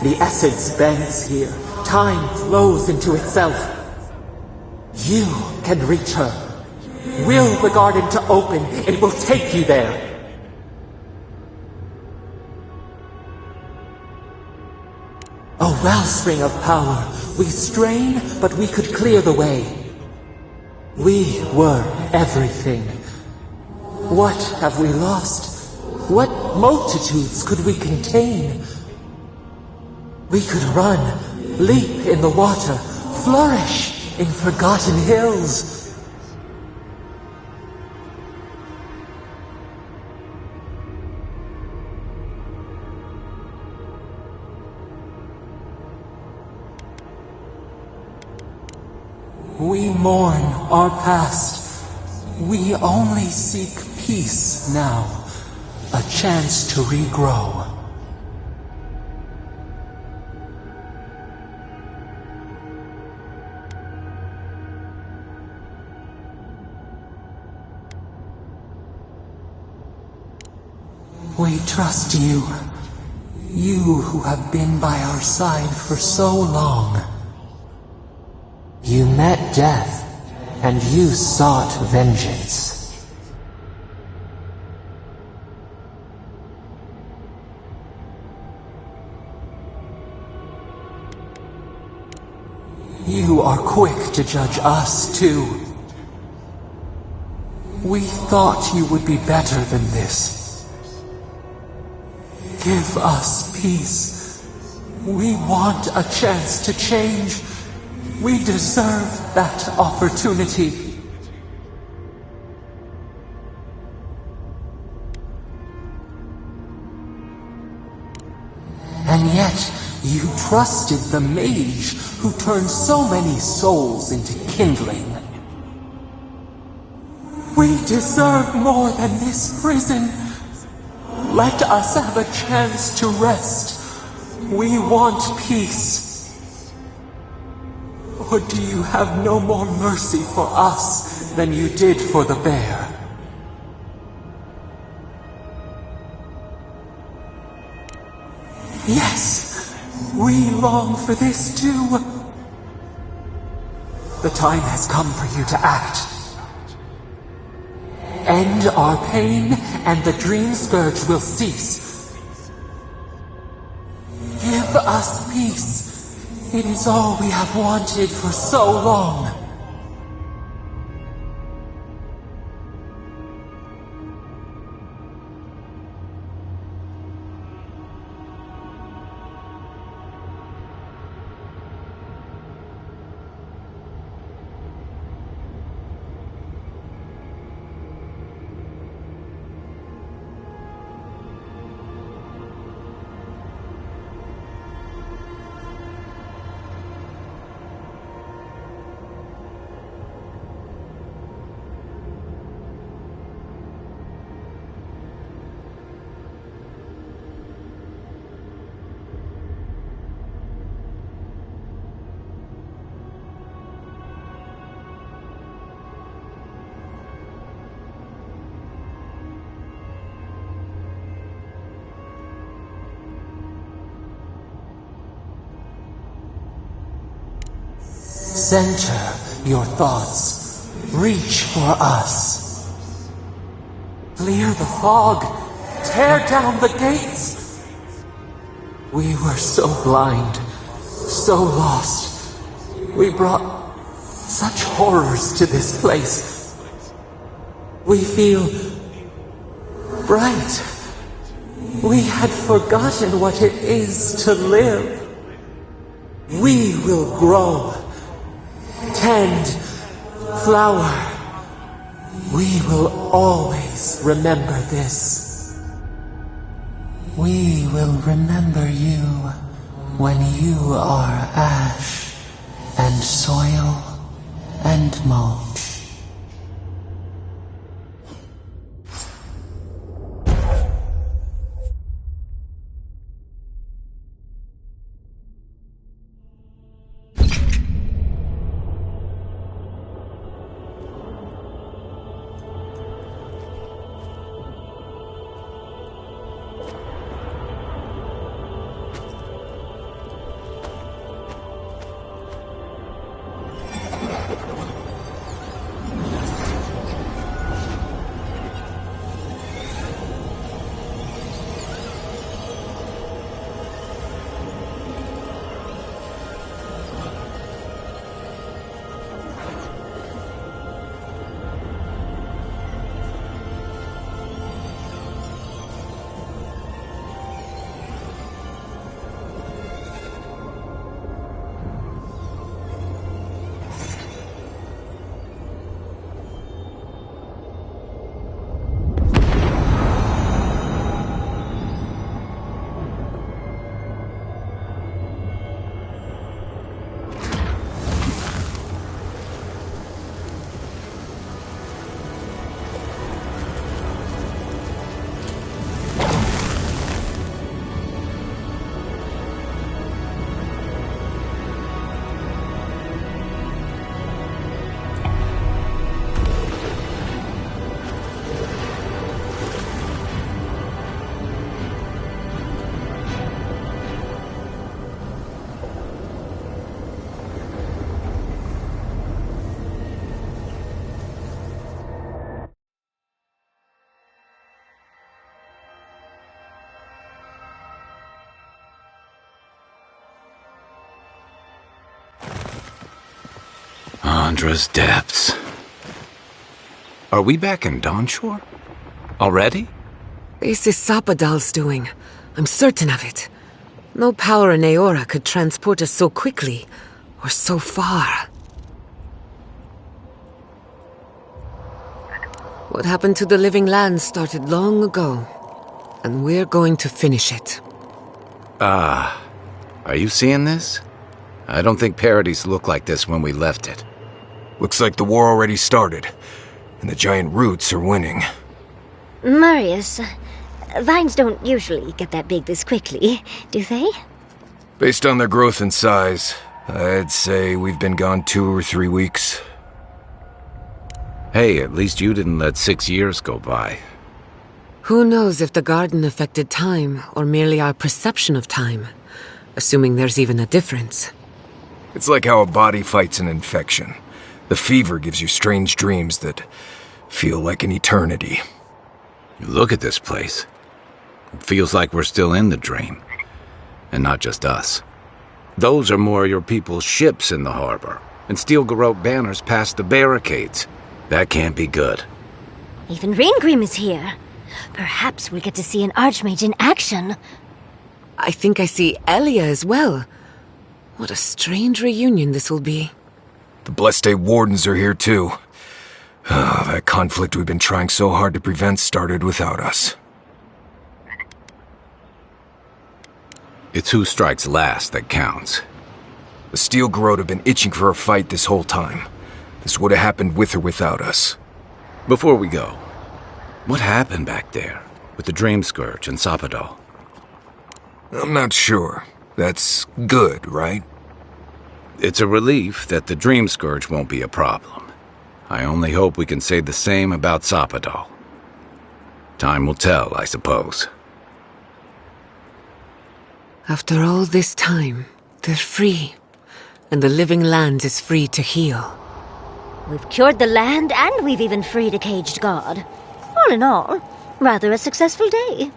The essence bends here. Time flows into itself. You can reach her. Will the garden to open, it will take you there. A wellspring of power. We strain, but we could clear the way. We were everything. What have we lost? What multitudes could we contain? We could run, leap in the water, flourish in forgotten hills. We mourn our past. We only seek peace now, a chance to regrow. We trust you. You who have been by our side for so long. You met death, and you sought vengeance. You are quick to judge us, too. We thought you would be better than this. Give us peace. We want a chance to change. We deserve that opportunity. And yet, you trusted the mage who turned so many souls into kindling. We deserve more than this prison. Let us have a chance to rest. We want peace. Or do you have no more mercy for us than you did for the bear? Yes, we long for this too. The time has come for you to act. End our pain, and the Dream Scourge will cease. Give us peace. It is all we have wanted for so long. Center your thoughts. Reach for us. Clear the fog. Tear down the gates. We were so blind, so lost. We brought such horrors to this place. We feel bright. We had forgotten what it is to live. We will grow. Tend, flower. We will always remember this. We will remember you when you are ash and soil and mulch. Chandra's depths. Are we back in Dawnshore? Already? This is Sapadal's doing. I'm certain of it. No power in Aora could transport us so quickly, or so far. What happened to the living land started long ago, and we're going to finish it. Are you seeing this? I don't think Paradise looked like this when we left it. Looks like the war already started, and the giant roots are winning. Marius, vines don't usually get that big this quickly, do they? Based on their growth and size, I'd say we've been gone 2 or 3 weeks. Hey, at least you didn't let 6 years go by. Who knows if the garden affected time, or merely our perception of time, assuming there's even a difference. It's like how a body fights an infection. The fever gives you strange dreams that feel like an eternity. Look at this place. It feels like we're still in the dream. And not just us. Those are more your people's ships in the harbor, and Steel Garrote banners past the barricades. That can't be good. Even Reingrim is here. Perhaps we'll get to see an Archmage in action. I think I see Elia as well. What a strange reunion this will be. The Blessed Wardens are here too. That conflict we've been trying so hard to prevent started without us. It's who strikes last that counts. The Steel Garrote have been itching for a fight this whole time. This would have happened with or without us. Before we go, what happened back there with the Dream Scourge and Sapadal? I'm not sure. That's good, right? It's a relief that the Dream Scourge won't be a problem. I only hope we can say the same about Sapadal. Time will tell, I suppose. After all this time, they're free. And the living land is free to heal. We've cured the land, and we've even freed a caged god. All in all, rather a successful day.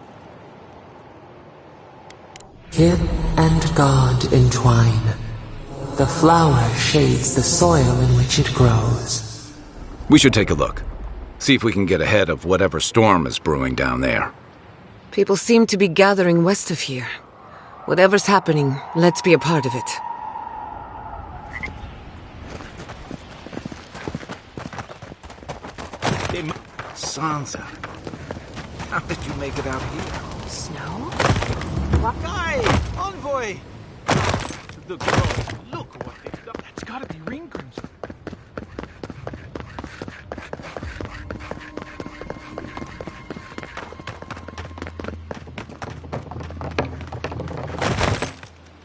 Kid and God entwine. The flower shades the soil in which it grows. We should take a look. See if we can get ahead of whatever storm is brewing down there. People seem to be gathering west of here. Whatever's happening, let's be a part of it. Sansa, how did you make it out here? Snow? Guy! Envoy! Look what they've done. That's gotta be Reingrim's.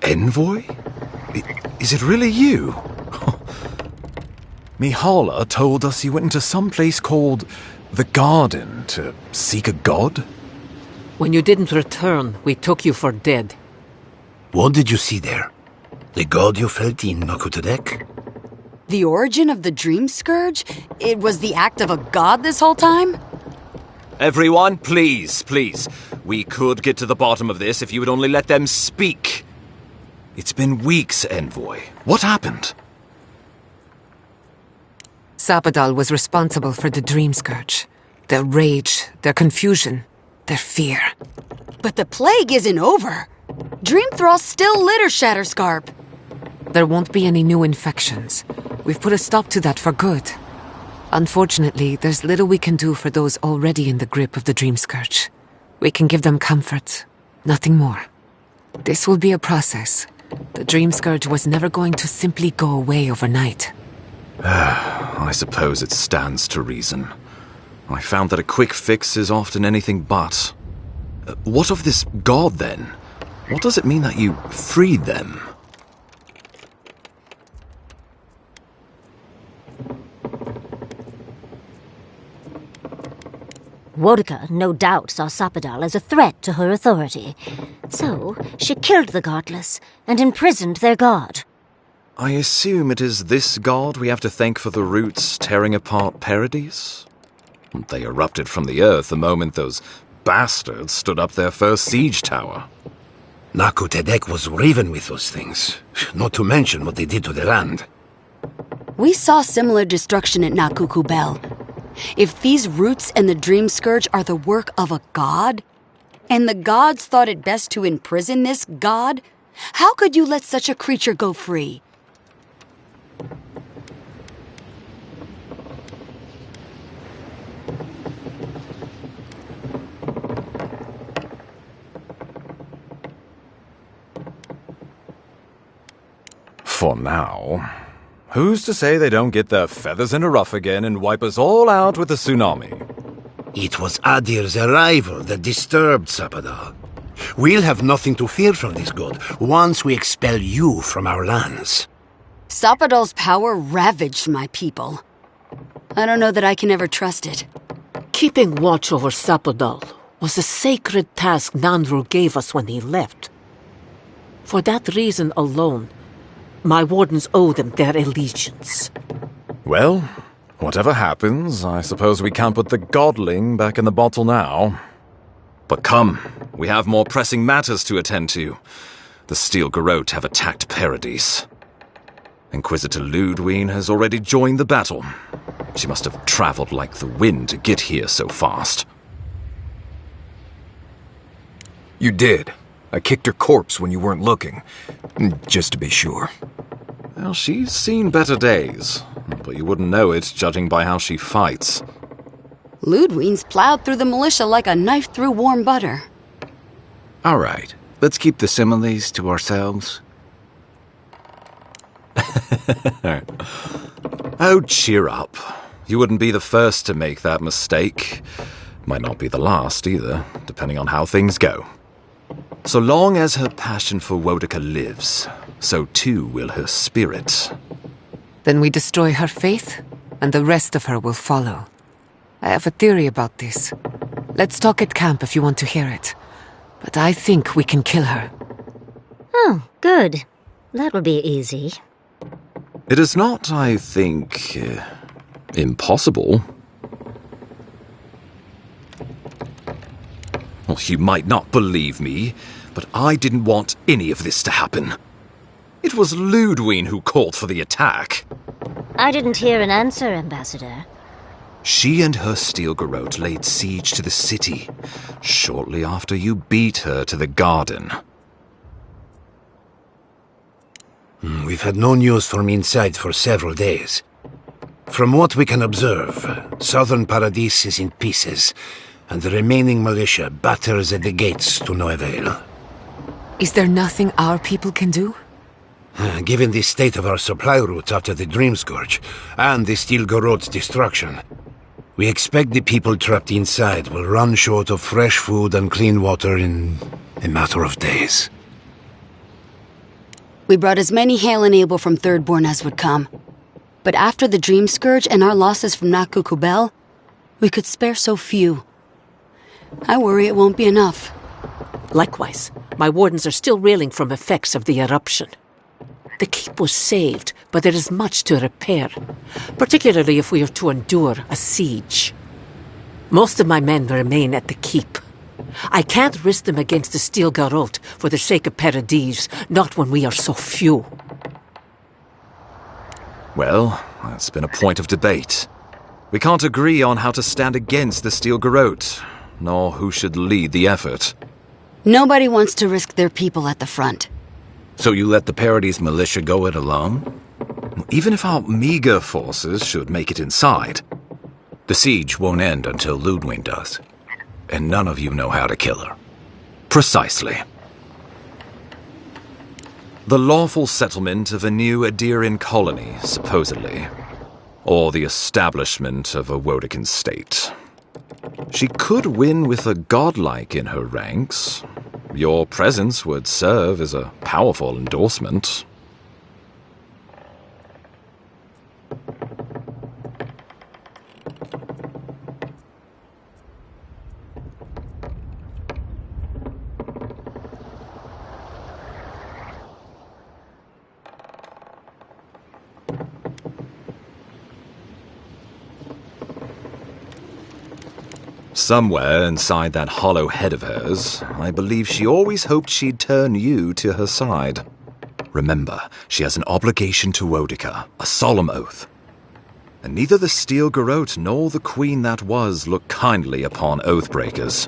Envoy? Is it really you? Mihala told us you went into some place called the Garden to seek a god? When you didn't return, we took you for dead. What did you see there? The god you felt in Nakutadek? The origin of the Dream Scourge? It was the act of a god this whole time? Everyone, please. We could get to the bottom of this if you would only let them speak. It's been weeks, Envoy. What happened? Sapadal was responsible for the Dream Scourge. Their rage, their confusion, their fear. But the plague isn't over. Dreamthrall still litter Shatterscarp. There won't be any new infections. We've put a stop to that for good. Unfortunately, there's little we can do for those already in the grip of the Dream Scourge. We can give them comfort, nothing more. This will be a process. The Dream Scourge was never going to simply go away overnight. I suppose it stands to reason. I found that a quick fix is often anything but. What of this god, then? What does it mean that you freed them? Woedica, no doubt, saw Sapadal as a threat to her authority. So, she killed the godless and imprisoned their god. I assume it is this god we have to thank for the roots tearing apart Paradise? They erupted from the earth the moment those bastards stood up their first siege tower. Nakutadek was raven with those things, not to mention what they did to the land. We saw similar destruction at Nakukubel. If these roots and the Dream Scourge are the work of a god, and the gods thought it best to imprison this god, how could you let such a creature go free? For now. Who's to say they don't get their feathers in a ruff again and wipe us all out with a tsunami? It was Adir's arrival that disturbed Sapadal. We'll have nothing to fear from this god once we expel you from our lands. Sapadal's power ravaged my people. I don't know that I can ever trust it. Keeping watch over Sapadal was a sacred task Nandru gave us when he left. For that reason alone, my wardens owe them their allegiance. Well, whatever happens, I suppose we can't put the godling back in the bottle now. But come, we have more pressing matters to attend to. The Steel Garrote have attacked Paradise. Inquisitor Lödwyn has already joined the battle. She must have traveled like the wind to get here so fast. You did. I kicked her corpse when you weren't looking, just to be sure. Well, she's seen better days, but you wouldn't know it judging by how she fights. Lödwyn's plowed through the militia like a knife through warm butter. All right, let's keep the similes to ourselves. Oh, cheer up. You wouldn't be the first to make that mistake. Might not be the last either, depending on how things go. So long as her passion for Woedica lives, so too will her spirit. Then we destroy her faith, and the rest of her will follow. I have a theory about this. Let's talk at camp if you want to hear it. But I think we can kill her. Oh, good. That will be easy. It is not, I think, impossible. Well, you might not believe me, but I didn't want any of this to happen. It was Lödwyn who called for the attack. I didn't hear an answer, Ambassador. She and her Steel Garrote laid siege to the city, shortly after you beat her to the garden. We've had no news from inside for several days. From what we can observe, southern Paradise is in pieces, and the remaining militia batters at the gates to no avail. Is there nothing our people can do? Given the state of our supply route after the Dream Scourge, and the Steel Garrote's destruction, we expect the people trapped inside will run short of fresh food and clean water in a matter of days. We brought as many Hale and Able from Thirdborn as would come. But after the Dream Scourge and our losses from Nakukubel, we could spare so few. I worry it won't be enough. Likewise, my wardens are still reeling from effects of the eruption. The keep was saved, but there is much to repair, particularly if we are to endure a siege. Most of my men remain at the keep. I can't risk them against the Steel Garrote for the sake of Paradise, not when we are so few. Well, that's been a point of debate. We can't agree on how to stand against the Steel Garrote, nor who should lead the effort. Nobody wants to risk their people at the front. So you let the Paradise militia go it alone? Even if our meager forces should make it inside. The siege won't end until Lödwyn does. And none of you know how to kill her. Precisely. The lawful settlement of a new Adirian colony, supposedly. Or the establishment of a Woedican state. She could win with a godlike in her ranks. Your presence would serve as a powerful endorsement. Somewhere inside that hollow head of hers, I believe she always hoped she'd turn you to her side. Remember, she has an obligation to Woedica, a solemn oath. And neither the Steel Garrote nor the queen that was look kindly upon oathbreakers.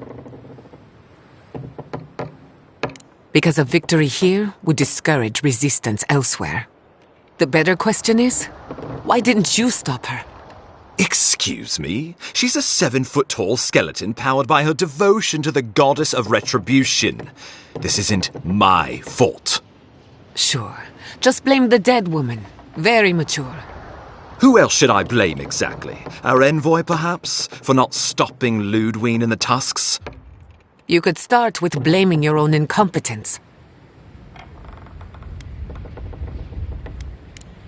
Because a victory here would discourage resistance elsewhere. The better question is, why didn't you stop her? Excuse me? She's a 7-foot-tall skeleton powered by her devotion to the goddess of retribution. This isn't my fault. Sure. Just blame the dead woman. Very mature. Who else should I blame exactly? Our envoy, perhaps? For not stopping Lödwyn and the tusks? You could start with blaming your own incompetence.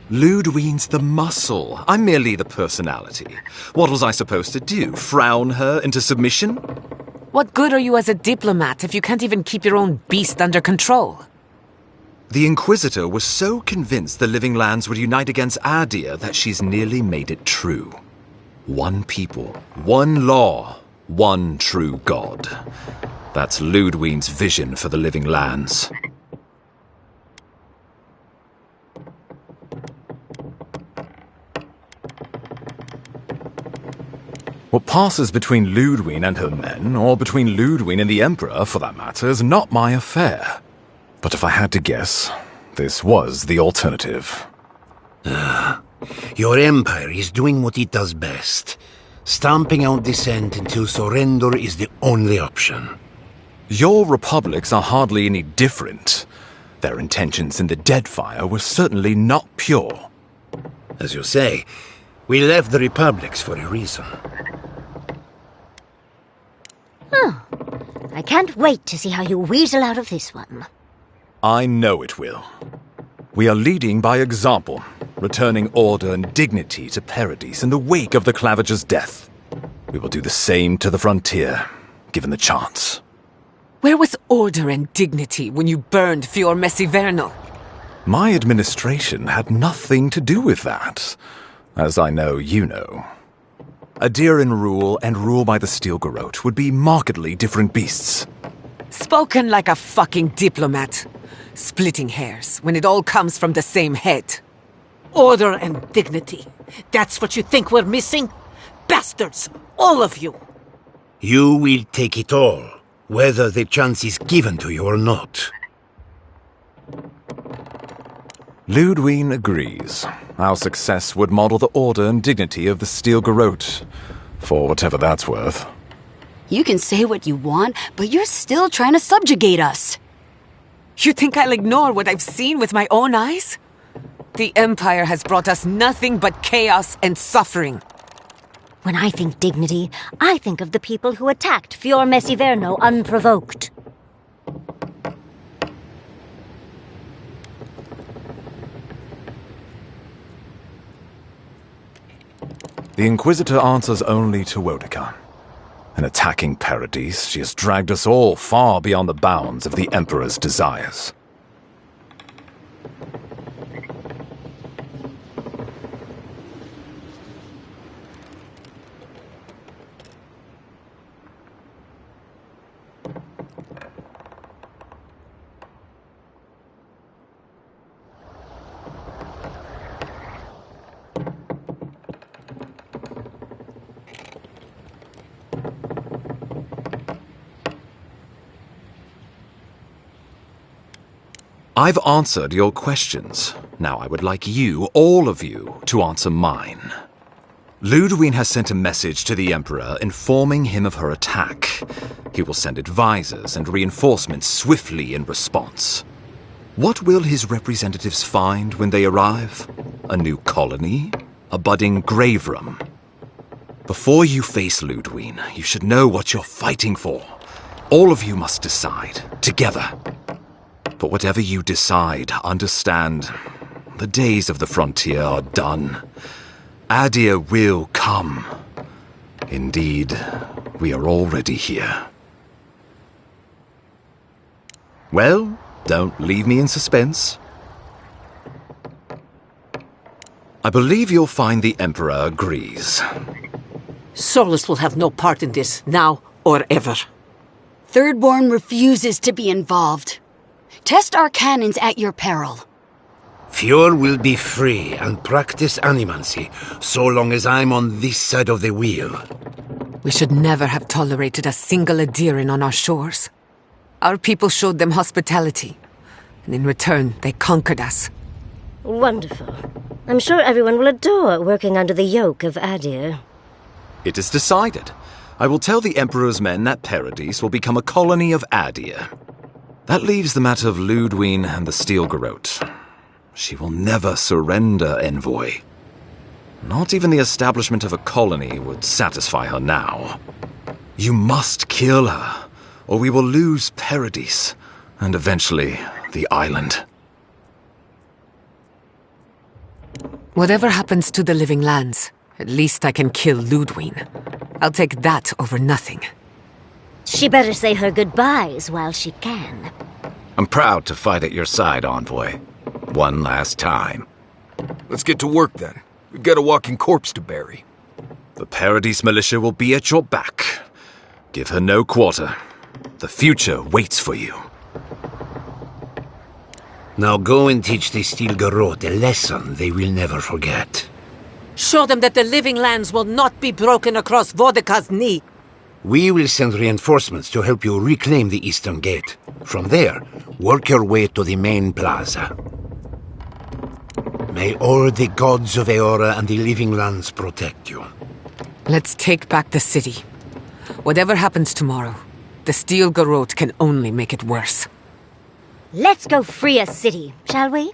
Lödwyn's the muscle. I'm merely the personality. What was I supposed to do? Frown her into submission? What good are you as a diplomat if you can't even keep your own beast under control? The Inquisitor was so convinced the Living Lands would unite against Adir that she's nearly made it true. One people, one law, one true god. That's Lödwyn's vision for the Living Lands. What passes between Lödwyn and her men, or between Lödwyn and the Emperor, for that matter, is not my affair. But if I had to guess, this was the alternative. Your empire is doing what it does best. Stamping out dissent until surrender is the only option. Your republics are hardly any different. Their intentions in the Deadfire were certainly not pure. As you say, we left the republics for a reason. I can't wait to see how you weasel out of this one. I know it will. We are leading by example, returning order and dignity to Paradise in the wake of the Clavager's death. We will do the same to the frontier, given the chance. Where was order and dignity when you burned Fior Messivernal? My administration had nothing to do with that, as I know you know. Adir in rule and rule by the Steel Garrote would be markedly different beasts. Spoken like a fucking diplomat. Splitting hairs when it all comes from the same head. Order and dignity. That's what you think we're missing? Bastards! All of you! You will take it all, whether the chance is given to you or not. Lödwyn agrees. Our success would model the order and dignity of the Steel Garrote, for whatever that's worth. You can say what you want, but you're still trying to subjugate us. You think I'll ignore what I've seen with my own eyes? The Empire has brought us nothing but chaos and suffering. When I think dignity, I think of the people who attacked Fior Messiverno unprovoked. The Inquisitor answers only to Woedica. In attacking Paradise, she has dragged us all far beyond the bounds of the Emperor's desires. I've answered your questions. Now I would like you, all of you, to answer mine. Lödwyn has sent a message to the Emperor informing him of her attack. He will send advisors and reinforcements swiftly in response. What will his representatives find when they arrive? A new colony? A budding grave room? Before you face Lödwyn, you should know what you're fighting for. All of you must decide, together. But whatever you decide, understand, the days of the frontier are done. Adir will come. Indeed, we are already here. Well, don't leave me in suspense. I believe you'll find the Emperor agrees. Solace will have no part in this, now or ever. Thirdborn refuses to be involved. Test our cannons at your peril. Fjord will be free and practice animancy, so long as I'm on this side of the wheel. We should never have tolerated a single Adiran on our shores. Our people showed them hospitality, and in return, they conquered us. Wonderful. I'm sure everyone will adore working under the yoke of Adir. It is decided. I will tell the Emperor's men that Paradis will become a colony of Adir. That leaves the matter of Lödwyn and the Steel Garrote. She will never surrender, Envoy. Not even the establishment of a colony would satisfy her now. You must kill her, or we will lose Paradis, and eventually the island. Whatever happens to the living lands, at least I can kill Lödwyn. I'll take that over nothing. She better say her goodbyes while she can. I'm proud to fight at your side, Envoy. One last time. Let's get to work then. We've got a walking corpse to bury. The Paradis militia will be at your back. Give her no quarter. The future waits for you. Now go and teach the Steel Garrote a lesson they will never forget. Show them that the living lands will not be broken across Woedica's knee. We will send reinforcements to help you reclaim the Eastern Gate. From there, work your way to the main plaza. May all the gods of Eora and the living lands protect you. Let's take back the city. Whatever happens tomorrow, the Steel Garrote can only make it worse. Let's go free a city, shall we?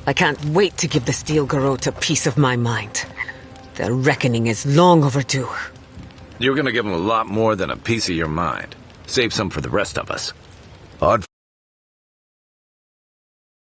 I can't wait to give the Steel Garrote a piece of my mind. Their reckoning is long overdue. You're gonna give them a lot more than a piece of your mind. Save some for the rest of us. Odd